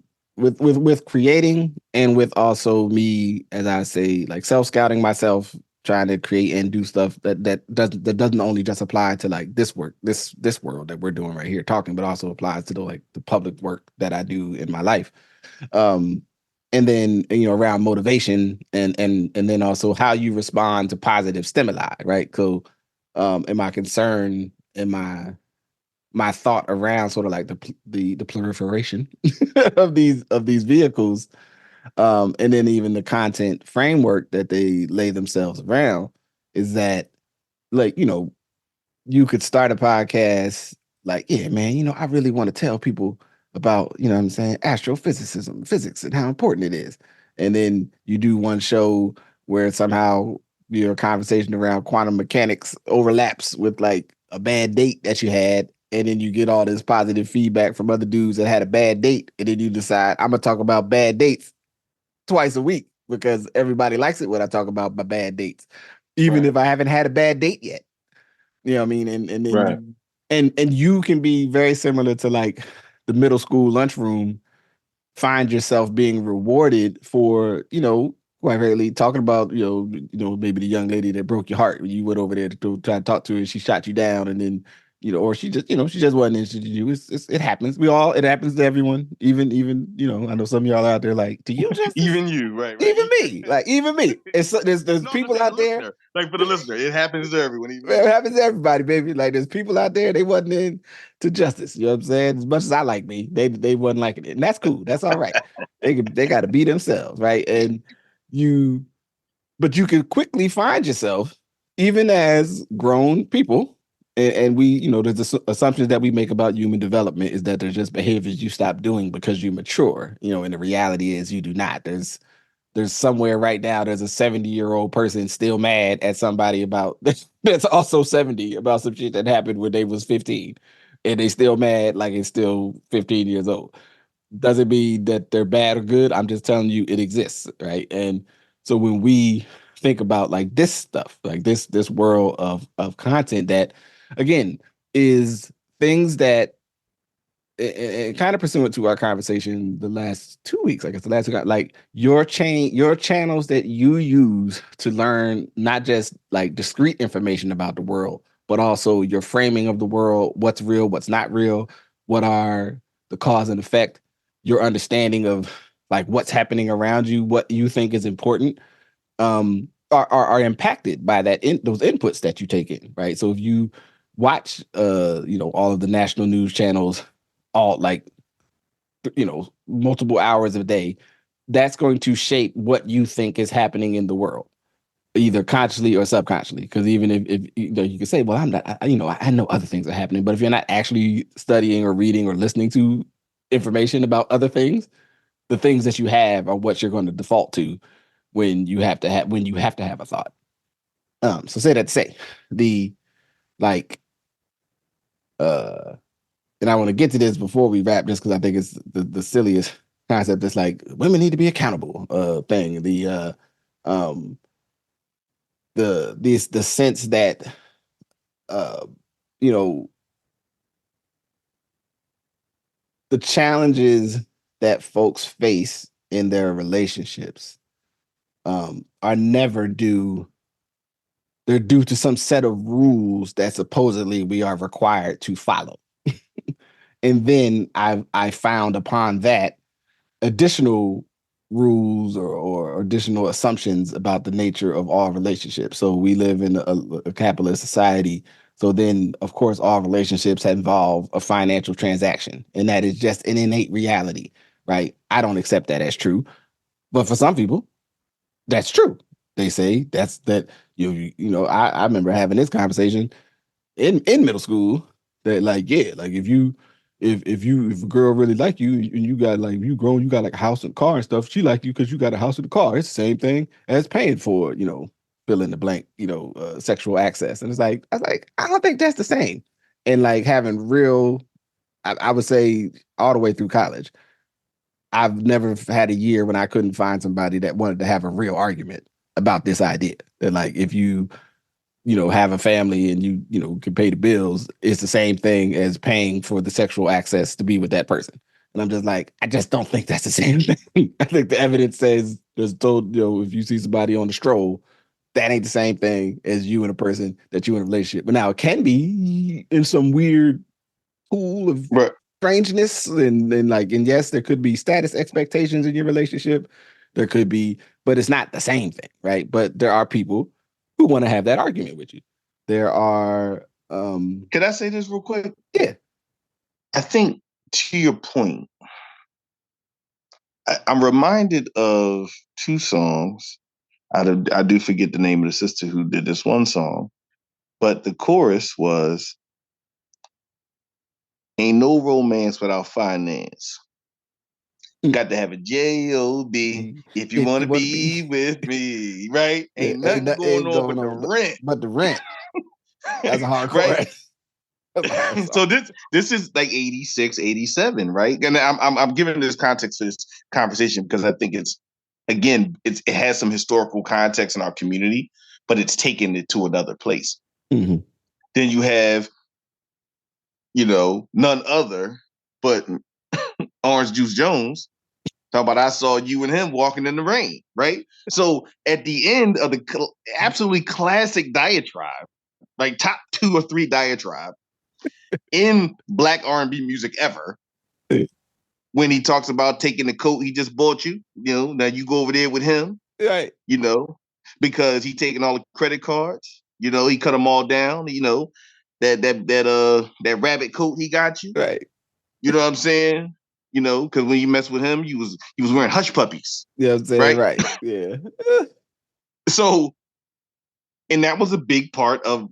S1: creating and with also me, as I say, like self-scouting myself, trying to create and do stuff that doesn't only just apply to like this work, this world that we're doing right here talking, but also applies to the public work that I do in my life. Um, and then around motivation and then also how you respond to positive stimuli, right? So, and my concern and my thought around sort of like the proliferation of these vehicles, and then even the content framework that they lay themselves around is that like you could start a podcast like, yeah, man, I really want to tell people about, what I'm saying, astrophysicism, physics, and how important it is. And then you do one show where somehow your conversation around quantum mechanics overlaps with like a bad date that you had. And then you get all this positive feedback from other dudes that had a bad date. And then you decide, I'm going to talk about bad dates twice a week because everybody likes it when I talk about my bad dates, even
S2: right,
S1: if I haven't had a bad date yet. You know what I mean? And then
S2: right,
S1: you can be very similar to like the middle school lunchroom, find yourself being rewarded for, quite frankly, talking about, maybe the young lady that broke your heart when you went over there to try to talk to her and she shot you down and then, or she just wasn't interested in you. It happens. It happens to everyone. Even, I know some of y'all out there like, to you, Justice?
S2: even you, right,
S1: Even me, like even me. It's there's
S2: no,
S1: people
S2: the
S1: out there.
S2: listener, like for the listener, it happens to everyone, even
S1: It
S2: you.
S1: happens to everybody, baby. Like there's people out there, they wasn't in to justice. You know what I'm saying? As much as I like me, they wasn't liking it. And that's cool. That's all right. They gotta be themselves, right? And you but you can quickly find yourself, even as grown people, and we, there's this assumptions that we make about human development is that there's just behaviors you stop doing because you mature, and the reality is you do not. There's somewhere right now there's a 70-year-old person still mad at somebody about that's also 70 about some shit that happened when they was 15 and they still mad like it's still 15 years old. Doesn't mean that they're bad or good. I'm just telling you it exists, right? And so when we think about like this stuff, like this world of content that again is things that and kind of pursuant to our conversation the last 2 weeks, I guess the last week, like your channels that you use to learn not just like discrete information about the world, but also your framing of the world, what's real, what's not real, what are the cause and effect, your understanding of like what's happening around you, what you think is important, are impacted by those inputs that you take in, right? So if you watch all of the national news channels all like multiple hours a day, that's going to shape what you think is happening in the world, either consciously or subconsciously. Because even if you can say, well, I'm not, I know other things are happening, but if you're not actually studying or reading or listening to information about other things, the things that you have are what you're going to default to when you have to have a thought. So say that to say the like uh and I want to get to this before we wrap just because I think it's the silliest concept. It's like women need to be accountable thing. Um the sense that uh you know the challenges that folks face in their relationships are never due they're due to some set of rules that supposedly we are required to follow. And then I found upon that additional rules or additional assumptions about the nature of all relationships. So we live in a capitalist society. So then, of course, all relationships involve a financial transaction, and that is just an innate reality, right? I don't accept that as true, but for some people, that's true. They say that's that I remember having this conversation in middle school that like yeah like if a girl really like you and you got like you grown you got like a house and car and stuff she like you because you got a house and a car, it's the same thing as paying for fill in the blank sexual access. And it's like I was like I don't think that's the same. And like having real I would say all the way through college I've never had a year when I couldn't find somebody that wanted to have a real argument about this idea that like if you have a family and you can pay the bills, it's the same thing as paying for the sexual access to be with that person. And I'm just like, I just don't think that's the same thing. I think the evidence says there's told, if you see somebody on the stroll, that ain't the same thing as you and a person that you in a relationship. But now it can be in some weird pool of
S2: Right.
S1: strangeness and yes, there could be status expectations in your relationship. There could be, but it's not the same thing, right? But there are people who want to have that argument with you. There are
S2: Can I say this real quick?
S1: yeah.
S2: I think to your point, I'm reminded of two songs. I do forget the name of the sister who did this one song, but the chorus was "Ain't no romance without finance. Got to have a job if you
S1: If
S2: want
S1: you
S2: to
S1: want to be
S2: be with me, right?
S1: yeah,
S2: Ain't nothing going
S1: ain't
S2: on
S1: going
S2: but the
S1: on
S2: rent,
S1: but the rent. That's a hardcore.
S2: right?
S1: That's a hard song.
S2: So this is like 86, 87, right? And I'm giving this context for this conversation because I think it's again it has some historical context in our community, but it's taken it to another place.
S1: Mm-hmm.
S2: Then you have none other but Orange Juice Jones. Talk about I saw you and him walking in the rain, right? So at the end of the absolutely classic diatribe, like top 2 or 3 diatribe in Black R&B music ever, when he talks about taking the coat he just bought you, now you go over there with him,
S1: Right.
S2: you know, because he taking all the credit cards, he cut them all down, that rabbit coat he got you,
S1: Right.
S2: you know what I'm saying? Because when you mess with him, he was wearing hush puppies,
S1: You know what I'm saying?
S2: right?
S1: Right. Yeah.
S2: So, and that was a big part of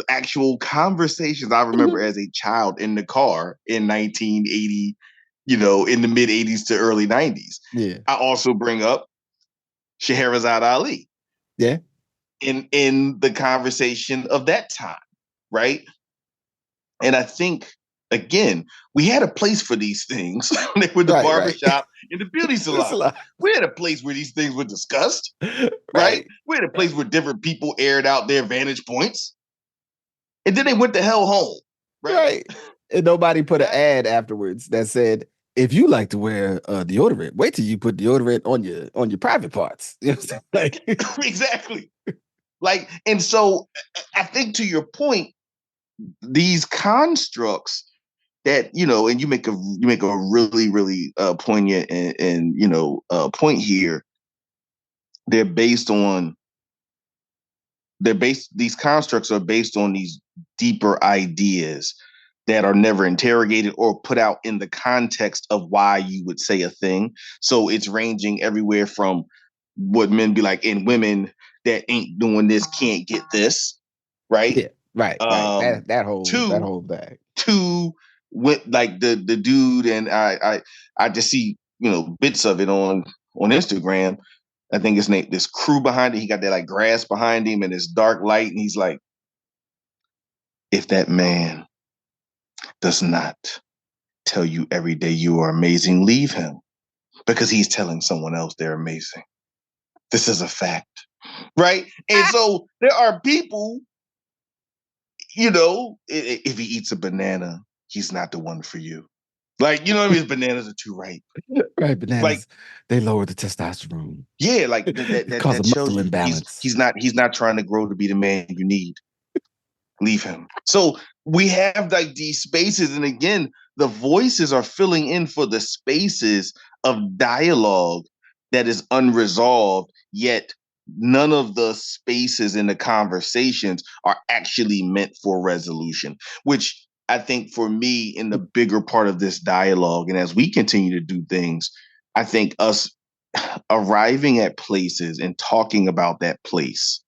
S2: actual conversations I remember as a child in the car in 1980, in the mid 80s to early 90s.
S1: Yeah.
S2: I also bring up Scheherazade Ali
S1: Yeah.
S2: in the conversation of that time, right? And I think again, we had a place for these things. They were the
S1: Right. Right.
S2: barbershop and the beauty
S1: It's a
S2: salon.
S1: lot.
S2: We had a place where these things were discussed, right?
S1: Right.
S2: We had a place
S1: Right.
S2: where different people aired out their vantage points. And then they went the hell home, right?
S1: Right. And nobody put an
S2: That
S1: ad afterwards that said, if you like to wear deodorant, wait till you put deodorant on your private parts. You know what I'm saying? Like,
S2: exactly. Like, and so I think to your point, these constructs that, and you make a really really poignant and point here. They're based on these constructs are based on these deeper ideas that are never interrogated or put out in the context of why you would say a thing. So it's ranging everywhere from what men be like, and women that ain't doing this can't get this, right?
S1: Yeah, right.
S2: um
S1: That
S2: to
S1: whole bag.
S2: to with like the dude, and I just see bits of it on Instagram. I think his name, this crew behind it. He got that like grass behind him and this dark light, and he's like, if that man does not tell you every day you are amazing, leave him, because he's telling someone else they're amazing. This is a fact, right? And so there are people, if he eats a banana, he's not the one for you. Like, what I mean? His bananas are too ripe.
S1: Right,
S2: Like,
S1: bananas, they lower the testosterone.
S2: yeah, like that that
S1: It
S2: that,
S1: causes
S2: that
S1: a
S2: shows
S1: muscle
S2: you he's
S1: imbalance.
S2: he's not he's not trying to grow to be the man you need. Leave him. So we have like these spaces, and again, the voices are filling in for the spaces of dialogue that is unresolved, yet none of the spaces in the conversations are actually meant for resolution, which I think for me, in the bigger part of this dialogue, and as we continue to do things, I think us arriving at places and talking about that place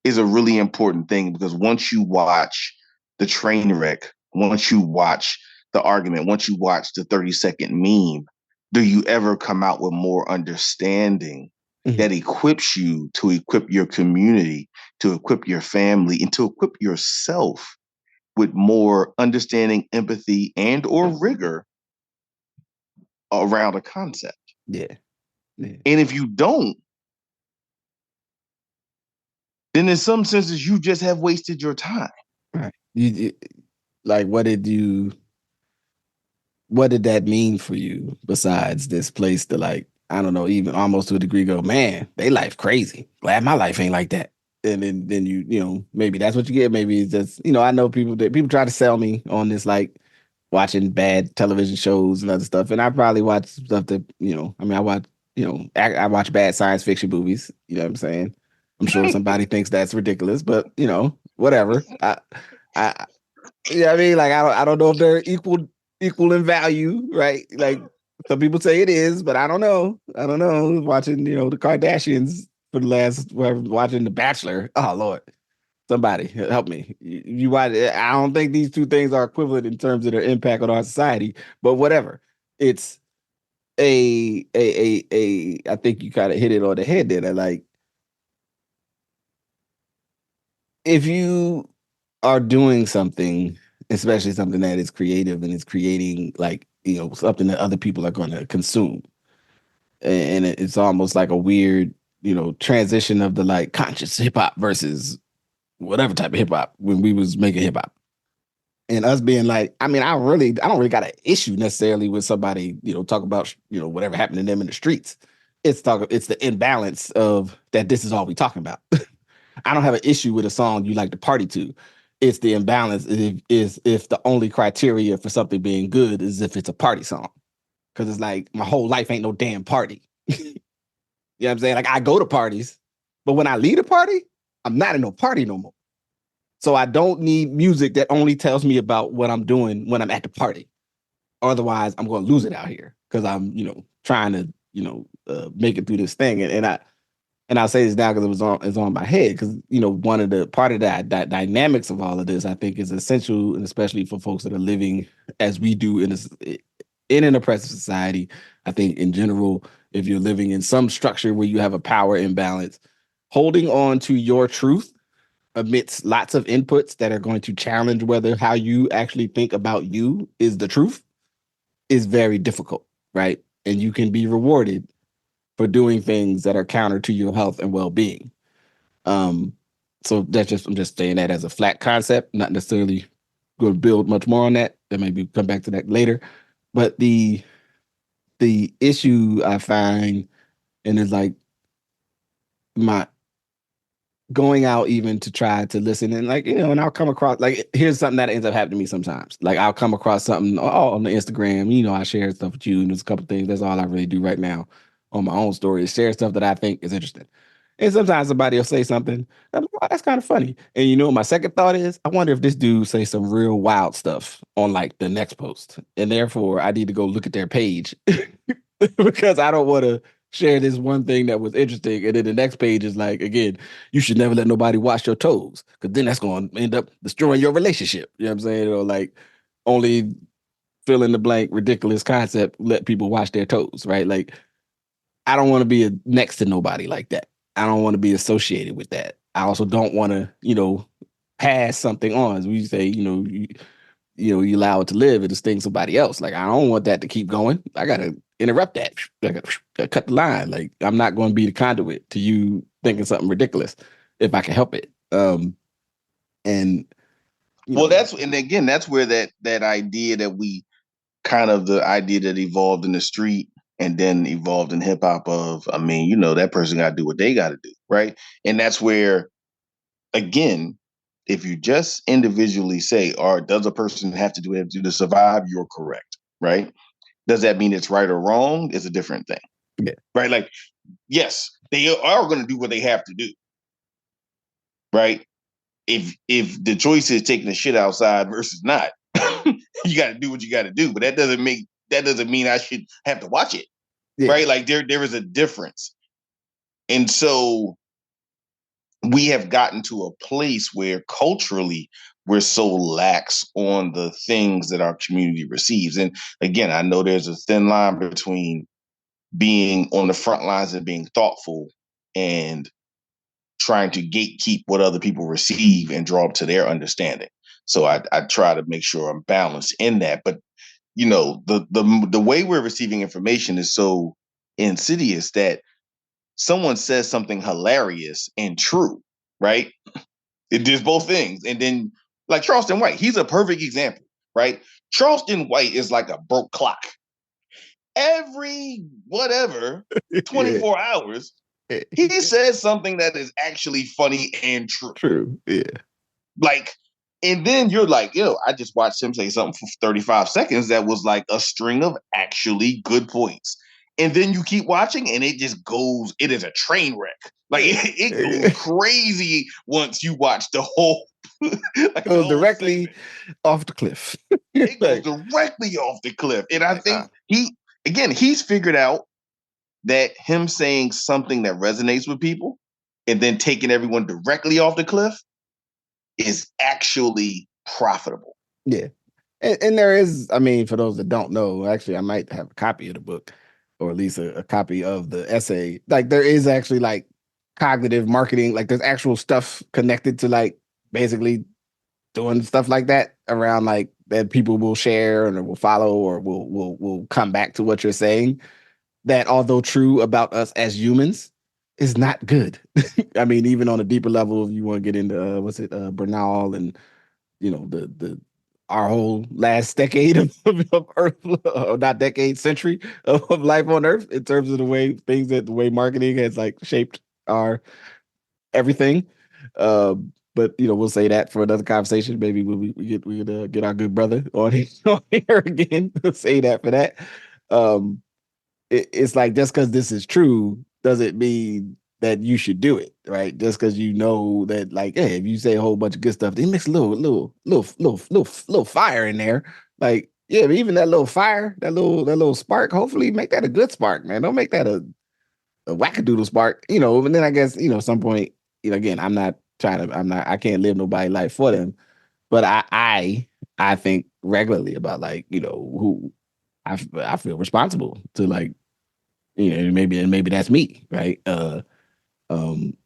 S2: is a really important thing, because once you watch the train wreck, once you watch the argument, once you watch the 30-second meme, do you ever come out with more understanding
S1: Mhm.
S2: that equips you to equip your community, to equip your family, and to equip yourself with more understanding, empathy, and or rigor around a concept?
S1: Yeah, yeah,
S2: And if you don't, then in some senses you just have wasted your time.
S1: right. Like, what did that mean for you besides this place to, like, I don't know, even almost to a degree go, man, they life crazy. Glad my life ain't like that. And then maybe that's what you get. Maybe it's just, I know people try to sell me on this, like watching bad television shows and other stuff. And I probably watch stuff that, I mean, I watch, I watch bad science fiction movies. You know what I'm saying? I'm sure somebody thinks that's ridiculous, but whatever. I yeah, I mean, like I don't know if they're equal in value, right? Like some people say it is, but I don't know. I don't know. Watching, the Kardashians for the last, whatever, watching The Bachelor. Oh Lord, somebody help me. You watch? I don't think these two things are equivalent in terms of their impact on our society, but whatever. It's I think you kind of hit it on the head there. That, like, if you are doing something, especially something that is creative and is creating, like, something that other people are going to consume, and it's almost like a weird, transition of the, like, conscious hip hop versus whatever type of hip hop when we was making hip hop. And us being like, I mean, I don't really got an issue necessarily with somebody, talk about, whatever happened to them in the streets. It's the imbalance of that. This is all we talking about. I don't have an issue with a song you like to party to. It's the imbalance if the only criteria for something being good is if it's a party song. Because it's like my whole life ain't no damn party. You know what I'm saying? Like, I go to parties, but when I leave a party, I'm not in no party no more. So I don't need music that only tells me about what I'm doing when I'm at the party. Otherwise, I'm going to lose it out here because I'm, trying to, make it through this thing. And I'll say this now because it's on my head, because one of the part of that dynamics of all of this, I think, is essential, and especially for folks that are living as we do in an oppressive society. I think in general, if you're living in some structure where you have a power imbalance, holding on to your truth amidst lots of inputs that are going to challenge whether how you actually think about you is the truth is very difficult, right? And you can be rewarded for doing things that are counter to your health and well-being. Um, so I'm just saying that as a flat concept, not necessarily going to build much more on that. Then maybe come back to that later. But the issue I find, and it's like my going out even to try to listen and like, and I'll come across like here's something that ends up happening to me sometimes. Like I'll come across something on the Instagram, I share stuff with you and there's a couple things. That's all I really do right now on my own story is share stuff that I think is interesting. And sometimes somebody will say something, I'm like, oh, that's kind of funny. And what my second thought is? I wonder if this dude say some real wild stuff on like the next post. And therefore I need to go look at their page because I don't want to share this one thing that was interesting. And then the next page is like, again, you should never let nobody wash your toes because then that's going to end up destroying your relationship. You know what I'm saying? Or like only fill in the blank ridiculous concept, let people wash their toes, right? Like, I don't want to be next to nobody like that. I don't want to be associated with that. I also don't want to, pass something on. As we say, you allow it to live, it'll sting somebody else. Like I don't want that to keep going. I gotta interrupt that. I gotta cut the line. Like I'm not going to be the conduit to you thinking something ridiculous if I can help it. And
S2: Well, and again, that's where that idea that we kind of the idea that evolved in the street and then evolved in hip hop of, I mean, that person got to do what they got to do, right? And that's where, again, if you just individually say, or does a person have to do it to survive? You're correct, right? Does that mean it's right or wrong? Is a different thing,
S1: yeah,
S2: right? Like, yes, they are going to do what they have to do, right? If the choice is taking the shit outside versus not, you got to do what you got to do. But that doesn't mean I should have to watch it,
S1: yeah,
S2: right? Like there is a difference, and so we have gotten to a place where culturally we're so lax on the things that our community receives. And again, I know there's a thin line between being on the front lines and being thoughtful and trying to gatekeep what other people receive and draw up to their understanding. So I try to make sure I'm balanced in that. But the way we're receiving information is so insidious that someone says something hilarious and true, right? There's both things. And then like Charleston White, he's a perfect example, right? Charleston White is like a broke clock. Every whatever
S1: yeah,
S2: 24 hours, he says something that is actually funny and true.
S1: true, yeah,
S2: Like, and then you're like, I just watched him say something for 35 seconds that was like a string of actually good points. And then you keep watching and it just goes, it is a train wreck. Like it goes
S1: yeah.
S2: crazy once you watch the whole like the
S1: Goes
S2: whole
S1: directly
S2: segment.
S1: off the cliff.
S2: It goes
S1: like,
S2: directly off the cliff. And I
S1: like,
S2: think he's figured out that him saying something that resonates with people and then taking everyone directly off the cliff is actually profitable.
S1: yeah. And there is, I mean, for those that don't know, actually, I might have a copy of the book or at least a copy of the essay. Like, there is actually like cognitive marketing, like, there's actual stuff connected to like basically doing stuff like that around like that people will share and will follow or will come back to what you're saying. That although true about us as humans, is not good. I mean, even on a deeper level, if you want to get into what's it, Bernal and the our whole last decade of Earth, or not decade, century of life on Earth in terms of the way marketing has like shaped our everything. But we'll say that for another conversation. Maybe we get our good brother on here, on here again. We'll say that for that. Um, it's like just because this is true doesn't mean that you should do it, right? Just because you know that, like, hey, if you say a whole bunch of good stuff, then mix a little fire in there. Like, yeah, but even that little fire, that little spark, hopefully make that a good spark, man. Don't make that a wackadoodle spark, And then I guess, at some point, again, I can't live nobody's life for them, but I think regularly about like, who I feel responsible to like, maybe that's me, right? And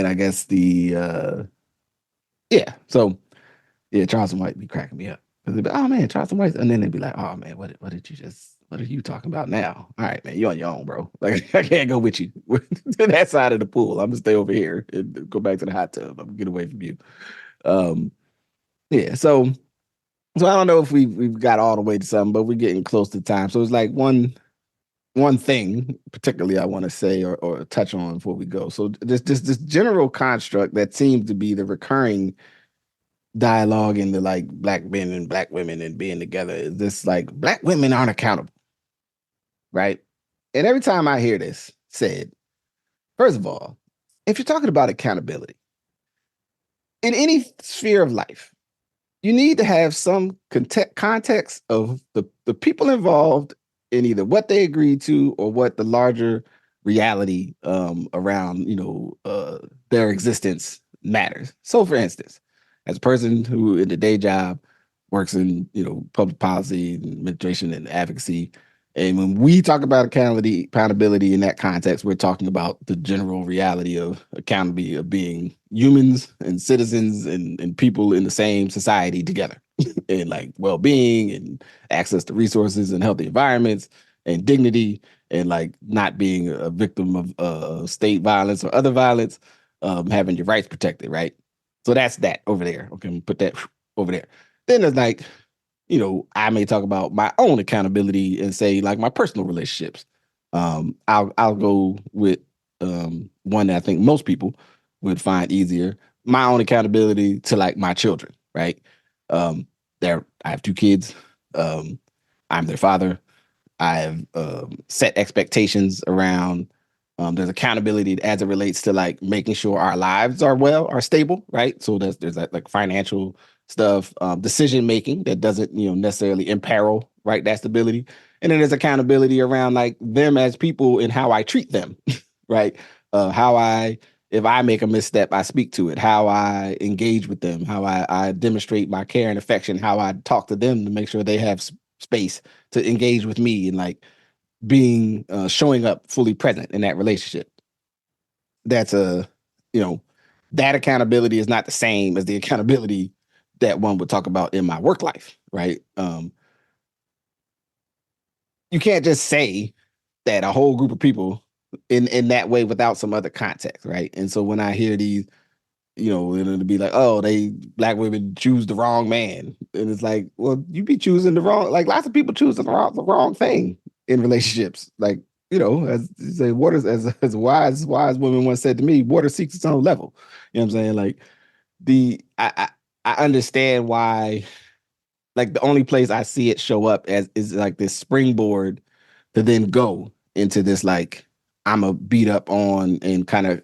S1: I guess yeah. So yeah, Charleston White be cracking me up. Cause they'd be, oh man, Charleston White, and then they'd be like, oh man, what are you talking about now? All right, man, you on your own, bro. Like I can't go with you to that side of the pool. I'm gonna stay over here and go back to the hot tub. I'm gonna get away from you. Um, yeah. So I don't know if we've got all the way to something, but we're getting close to time. So it's like one. one thing particularly I want to say or touch on before we go. So this general construct that seems to be the recurring dialogue in the like black men and black women and being together is this like black women aren't accountable, right? And every time I hear this said, first of all, if you're talking about accountability in any sphere of life, you need to have some context of the people involved in either what they agreed to or what the larger reality around their existence matters. So, for instance, as a person who in the day job works in public policy, administration, and advocacy, and when we talk about accountability in that context, we're talking about the general reality of accountability of being humans and citizens and people in the same society together and like well-being and access to resources and healthy environments and dignity and like not being a victim of state violence or other violence, having your rights protected, right? So that's that over there. Okay, put that over there. Then there's like I may talk about my own accountability and say like my personal relationships. I'll go with one that I think most people would find easier. My own accountability to like my children, right? Um, I have two kids. I'm their father. I've set expectations around. There's accountability as it relates to like making sure our lives are stable, right? So there's that like financial stuff, decision making that doesn't necessarily imperil right that stability, and then there's accountability around like them as people and how I treat them, right? How I if I make a misstep, I speak to it. How I engage with them, how I demonstrate my care and affection, how I talk to them to make sure they have space to engage with me and like being showing up fully present in that relationship. That's a you know that accountability is not the same as the accountability that one would talk about in my work life, right? You can't just say that a whole group of people in that way without some other context, right? And so when I hear these, it'll be like, oh, they black women choose the wrong man, and it's like, well, you be choosing the wrong. Like lots of people choose the wrong thing in relationships. Like as you say, water as wise women once said to me, water seeks its own level. You know what I'm saying? Like the I understand why like the only place I see it show up as is like this springboard to then go into this like I'm a beat up on and kind of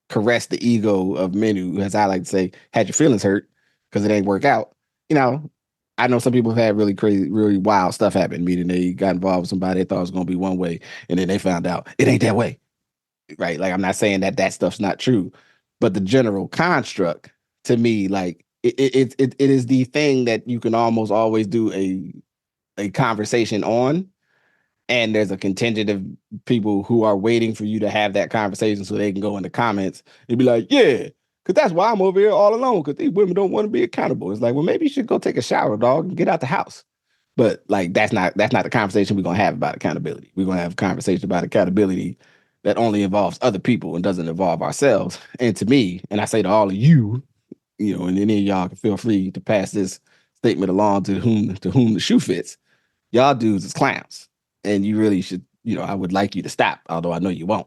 S1: caress the ego of men who, as I like to say, had your feelings hurt because it ain't work out. You know, I know some people have had really crazy, really wild stuff happen, meaning they got involved with somebody they thought was going to be one way, and then they found out it ain't that way, right? Like I'm not saying that that stuff's not true, but the general construct to me, like it is the thing that you can almost always do a conversation on, and there's a contingent of people who are waiting for you to have that conversation so they can go in the comments and be like, yeah, because that's why I'm over here all alone because these women don't want to be accountable. It's like, well, maybe you should go take a shower, dog, and get out the house. But like that's not the conversation we're gonna have about accountability. We're gonna have a conversation about accountability that only involves other people and doesn't involve ourselves. And to me, and I say to all of you, and any of y'all can feel free to pass this statement along to whom the shoe fits. Y'all dudes is clowns, and you really should. I would like you to stop, although I know you won't.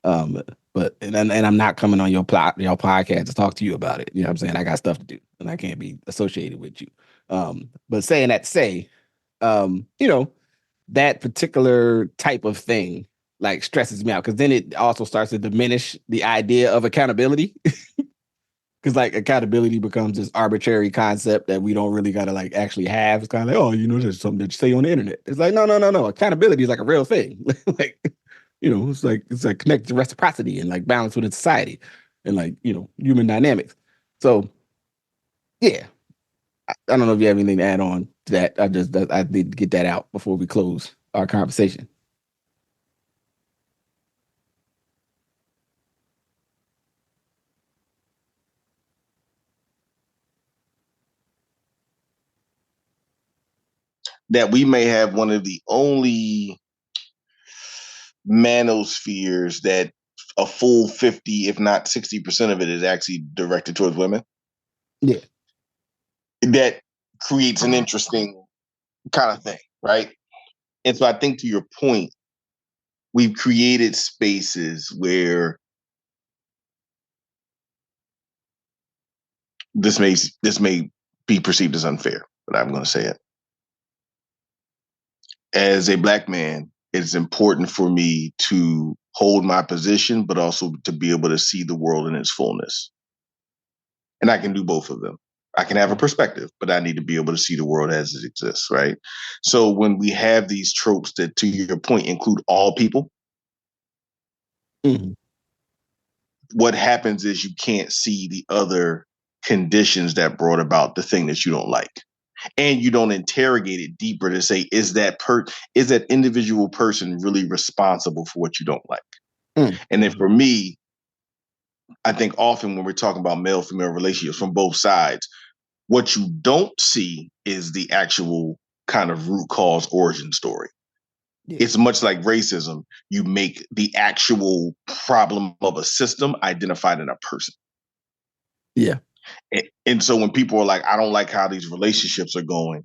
S1: Um, but and I'm not coming on your podcast to talk to you about it. You know what I'm saying? I got stuff to do, and I can't be associated with you. But saying that to say, that particular type of thing like stresses me out because then it also starts to diminish the idea of accountability because like accountability becomes this arbitrary concept that we don't really gotta like actually have. It's kind of like, oh, there's something that you say on the internet. It's like, no, no, no, no. Accountability is like a real thing. Like, it's like connected to reciprocity and like balance within society and like, human dynamics. So yeah, I don't know if you have anything to add on to that. I need to get that out before we close our conversation.
S2: That we may have one of the only manospheres that a full 50, if not 60% of it is actually directed towards women.
S1: Yeah.
S2: That creates an interesting kind of thing, right? And so I think to your point, we've created spaces where this may be perceived as unfair, but I'm going to say it. As a black man, it's important for me to hold my position, but also to be able to see the world in its fullness. And I can do both of them. I can have a perspective, but I need to be able to see the world as it exists, right? So when we have these tropes that, to your point, include all people,
S1: Mhm.
S2: what happens is you can't see the other conditions that brought about the thing that you don't like. And you don't interrogate it deeper to say, is that individual person really responsible for what you don't like?
S1: Mm.
S2: And then for me, I think often when we're talking about male female relationships from both sides, what you don't see is the actual kind of root cause origin story.
S1: Yeah.
S2: It's much like racism. You make the actual problem of a system identified in a person.
S1: Yeah.
S2: And so when people are like, I don't like how these relationships are going,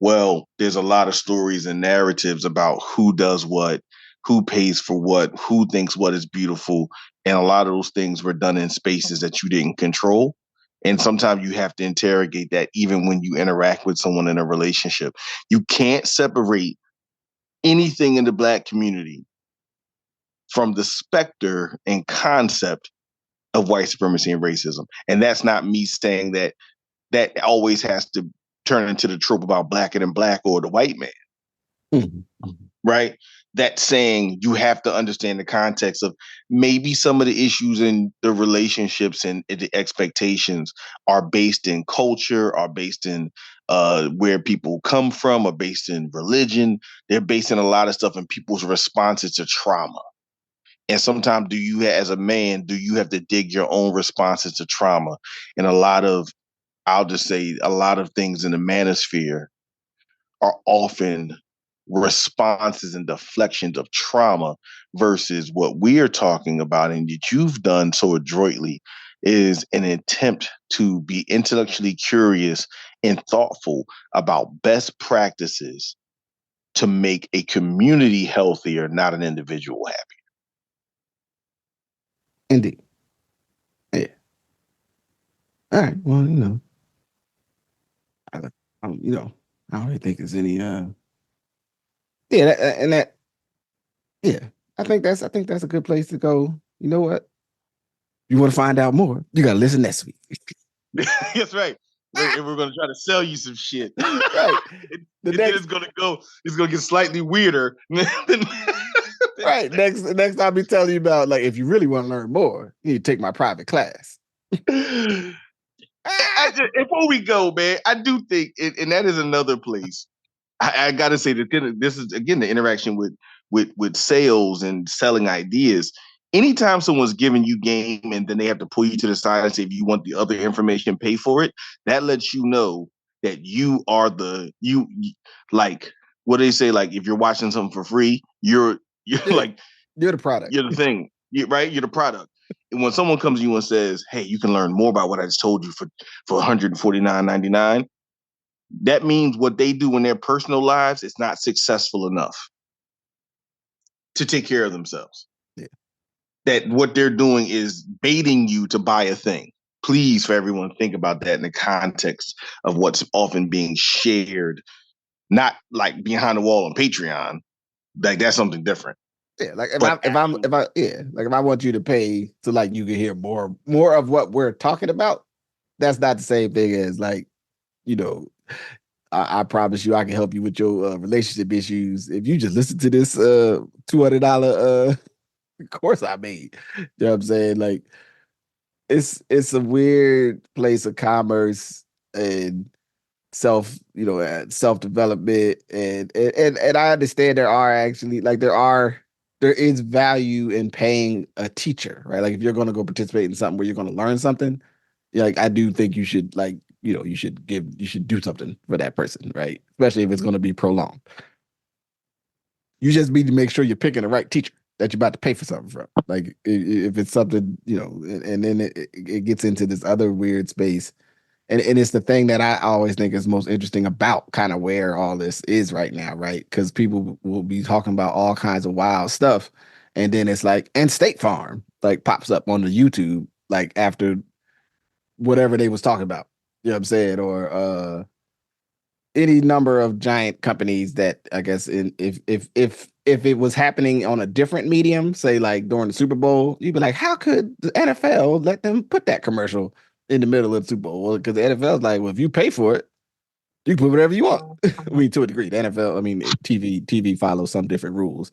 S2: well, there's a lot of stories and narratives about who does what, who pays for what, who thinks what is beautiful. And a lot of those things were done in spaces that you didn't control. And sometimes you have to interrogate that even when you interact with someone in a relationship. You can't separate anything in the Black community from the specter and concept of white supremacy and racism. And that's not me saying that that always has to turn into the trope about blacker than black or the white man,
S1: Mhm. Mhm.
S2: right? That's saying you have to understand the context of maybe some of the issues in the relationships and the expectations are based in culture, are based in where people come from, are based in religion. They're based in a lot of stuff and people's responses to trauma. And sometimes as a man, do you have to dig your own responses to trauma? And I'll just say a lot of things in the manosphere are often responses and deflections of trauma versus what we're talking about and that you've done so adroitly is an attempt to be intellectually curious and thoughtful about best practices to make a community healthier, not an individual happier.
S1: Indeed. Yeah. All right. Well, I, I don't really think there's any. Yeah, and that. Yeah, I think that's a good place to go. You know what? You want to find out more? You gotta listen next week.
S2: That's right. Right, and we're gonna try to sell you some shit.
S1: Right.
S2: and,
S1: The
S2: and then
S1: next
S2: it's gonna get slightly weirder.
S1: right. Next I'll be telling you about like if you really want to learn more, you need to take my private class.
S2: Before we go, man, I do think, and that is another place. I got to say that this is again the interaction with sales and selling ideas. Anytime someone's giving you game and then they have to pull you to the side and say, if you want the other information, pay for it. That lets you know that you are like what do they say? Like if you're watching something for free, you're
S1: Yeah,
S2: like
S1: you're the product.
S2: you're the thing, right? You're the product. And when someone comes to you and says, "Hey, you can learn more about what I just told you for 149.99," that means what they do in their personal lives is not successful enough to take care of themselves.
S1: Yeah.
S2: That what they're doing is baiting you to buy a thing. Please, for everyone, think about that in the context of what's often being shared, not like behind the wall on Patreon. Like that's something different.
S1: Yeah, like
S2: But actual,
S1: if I want you to pay so like you can hear more of what we're talking about, that's not the same thing as like, you know, I promise you I can help you with your relationship issues if you just listen to this $200 course I made. You know what I'm saying? Like it's a weird place of commerce and self development and I understand there are actually like there is value in paying a teacher, right? Like if you're going to go participate in something where you're going to learn something, yeah, like I do think you should like you should do something for that person, right? Especially if it's going to be prolonged. You just need to make sure you're picking the right teacher that you're about to pay for something from. Like if it's something, and then it gets into this other weird space. and it's the thing that I always think is most interesting about kind of where all this is right now, right? Because people will be talking about all kinds of wild stuff, and then it's like, and State Farm like pops up on the YouTube like after whatever they was talking about. You know what I'm saying? Or any number of giant companies that I guess if it was happening on a different medium, say like during the Super Bowl, you'd be like, how could the NFL let them put that commercial in the middle of the Super Bowl? Well, because the NFL is like, well, if you pay for it, you can put whatever you want. I mean, to a degree, the NFL, I mean, TV follows some different rules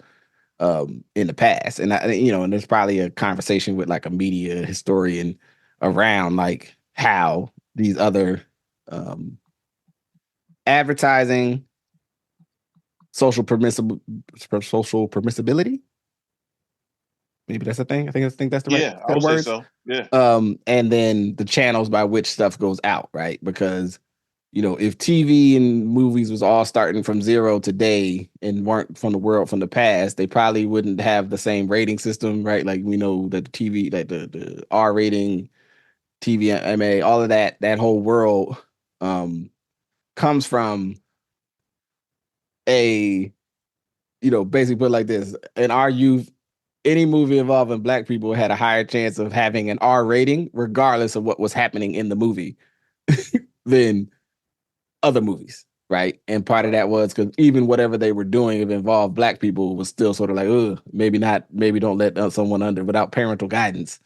S1: in the past, and and there's probably a conversation with like a media historian around like how these other um, advertising social permissibility. Maybe that's a thing. I think that's the right
S2: Yeah, I
S1: set of
S2: would say
S1: words.
S2: so. Yeah.
S1: And then the channels by which stuff goes out, right? Because if TV and movies was all starting from zero today and weren't from the world from the past, they probably wouldn't have the same rating system, right? Like we know that the TV, like the R rating, TVMA, all of that whole world um, comes from a basically put it like this: in our youth, any movie involving black people had a higher chance of having an R rating, regardless of what was happening in the movie, than other movies, right? And part of that was because even whatever they were doing, if it involved black people, was still sort of like, maybe not, maybe don't let someone under without parental guidance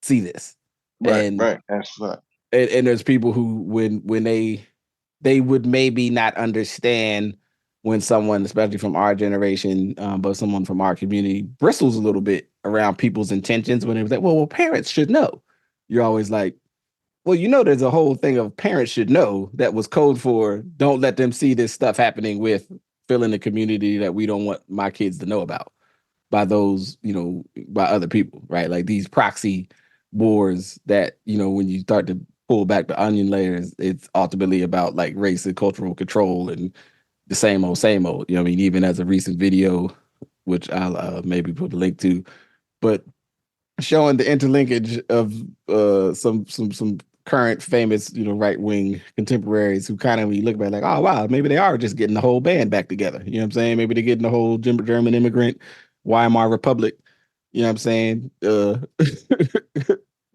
S1: see this.
S2: Right,
S1: And
S2: right. That's right.
S1: and there's people who when they would maybe not understand when someone, especially from our generation, but someone from our community, bristles a little bit around people's intentions when it was like, well, parents should know. You're always like, well, there's a whole thing of parents should know that was code for don't let them see this stuff happening with fill in the community that we don't want my kids to know about by those, by other people, right? Like these proxy wars that, when you start to pull back the onion layers, it's ultimately about like race and cultural control and the same old, same old. I mean, even as a recent video, which I'll maybe put a link to, but showing the interlinkage of some current famous right wing contemporaries who kind of we look back like, oh wow, maybe they are just getting the whole band back together. You know what I'm saying? Maybe they're getting the whole German immigrant Weimar Republic. You know what I'm saying?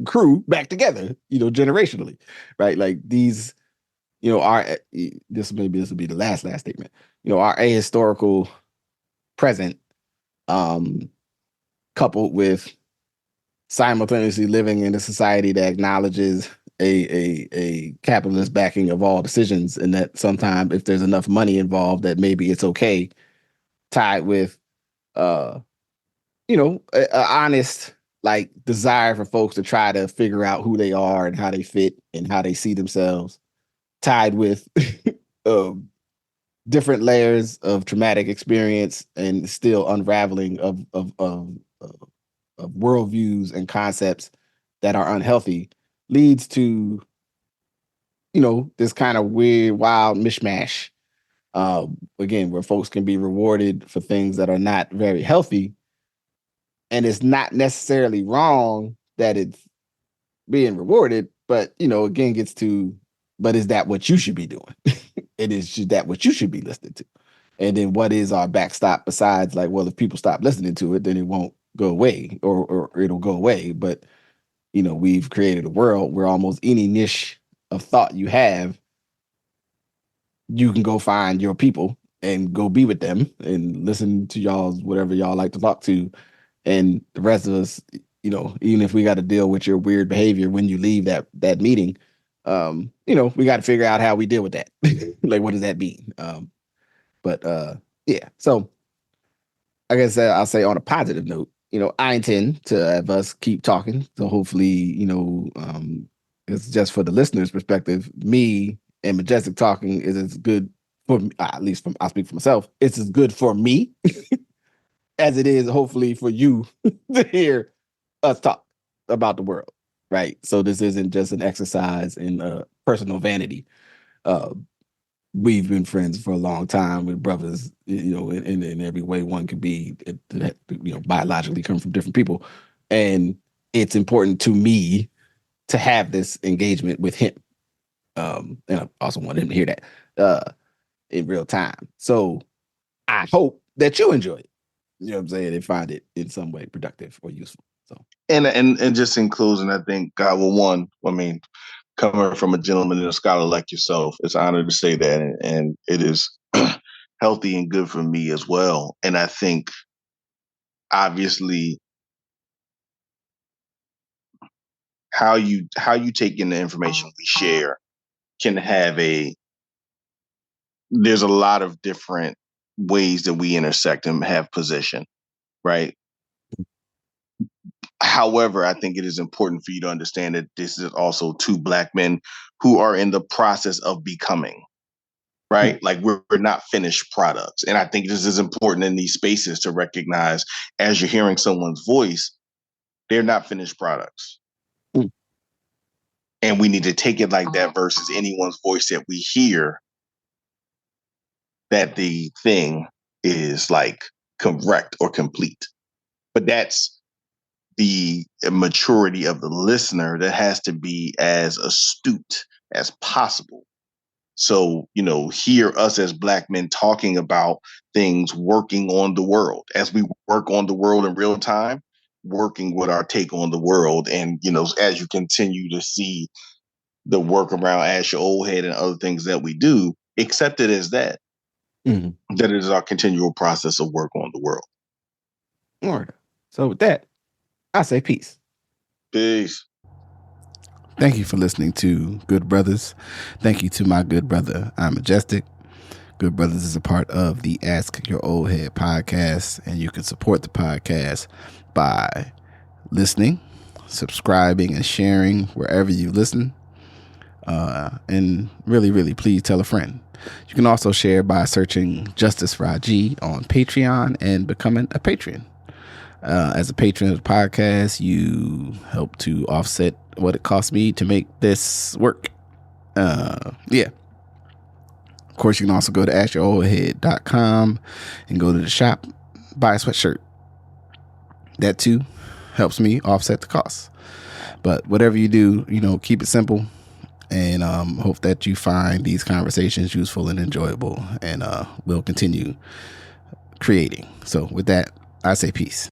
S1: Crew back together. Generationally, right? Like these. Our this will be the last statement. Our ahistorical present, um, coupled with simultaneously living in a society that acknowledges a capitalist backing of all decisions, and that sometimes if there's enough money involved, that maybe it's okay, tied with uh a honest like desire for folks to try to figure out who they are and how they fit and how they see themselves, tied with um, different layers of traumatic experience and still unraveling of worldviews and concepts that are unhealthy, leads to this kind of weird, wild mishmash. Again, where folks can be rewarded for things that are not very healthy, and it's not necessarily wrong that it's being rewarded, but again, gets to, but is that what you should be doing? It is just that what you should be listening to. And then what is our backstop besides like, well, if people stop listening to it, then it won't go away, or it'll go away. But we've created a world where almost any niche of thought you have, you can go find your people and go be with them and listen to y'all's whatever y'all like to talk to. And the rest of us, even if we got to deal with your weird behavior when you leave that meeting, we got to figure out how we deal with that. Like, what does that mean? But yeah. So I guess I'll say on a positive note, I intend to have us keep talking. So hopefully, it's just for the listener's perspective, me and Majestic talking is as good for me, at least from I'll speak for myself. It's as good for me as it is hopefully for you to hear us talk about the world. Right. So this isn't just an exercise in personal vanity. Uh, we've been friends for a long time with brothers, in every way one could be, that, biologically come from different people. And it's important to me to have this engagement with him. And I also want him to hear that in real time. So I hope that you enjoy it. You know what I'm saying? And find it in some way productive or useful. So
S2: And just in closing, I think God will one. I mean, coming from a gentleman and a scholar like yourself, it's an honor to say that, and it is healthy and good for me as well. And I think obviously how you take in the information we share can have a there's a lot of different ways that we intersect and have position, right? However, I think it is important for you to understand that this is also two black men who are in the process of becoming,
S1: mm,
S2: right? Like we're not finished products. And I think this is important in these spaces to recognize as you're hearing someone's voice, they're not finished products.
S1: mm,
S2: And we need to take it like that versus anyone's voice that we hear that the thing is like correct or complete. But that's the maturity of the listener that has to be as astute as possible. So, hear us as black men talking about things working on the world as we work on the world in real time, working with our take on the world. And, as you continue to see the work around Ash Your Old Head and other things that we do, accept it as
S1: mm.
S2: that it is our continual process of work on the world.
S1: All right. So with that, I say peace.
S2: Peace.
S1: Thank you for listening to Good Brothers. Thank you to my good brother, I'm Majestic. Good Brothers is a part of the Ask Your Old Head podcast, and you can support the podcast by listening, subscribing, and sharing wherever you listen. And really, really, please tell a friend. You can also share by searching Justice Rajee on Patreon and becoming a patron. As a patron of the podcast, you help to offset what it costs me to make this work. Yeah. Of course, you can also go to ashyouroldhead.com and go to the shop, buy a sweatshirt. That too helps me offset the costs. But whatever you do, keep it simple, and hope that you find these conversations useful and enjoyable, and we'll continue creating. So with that, I say peace.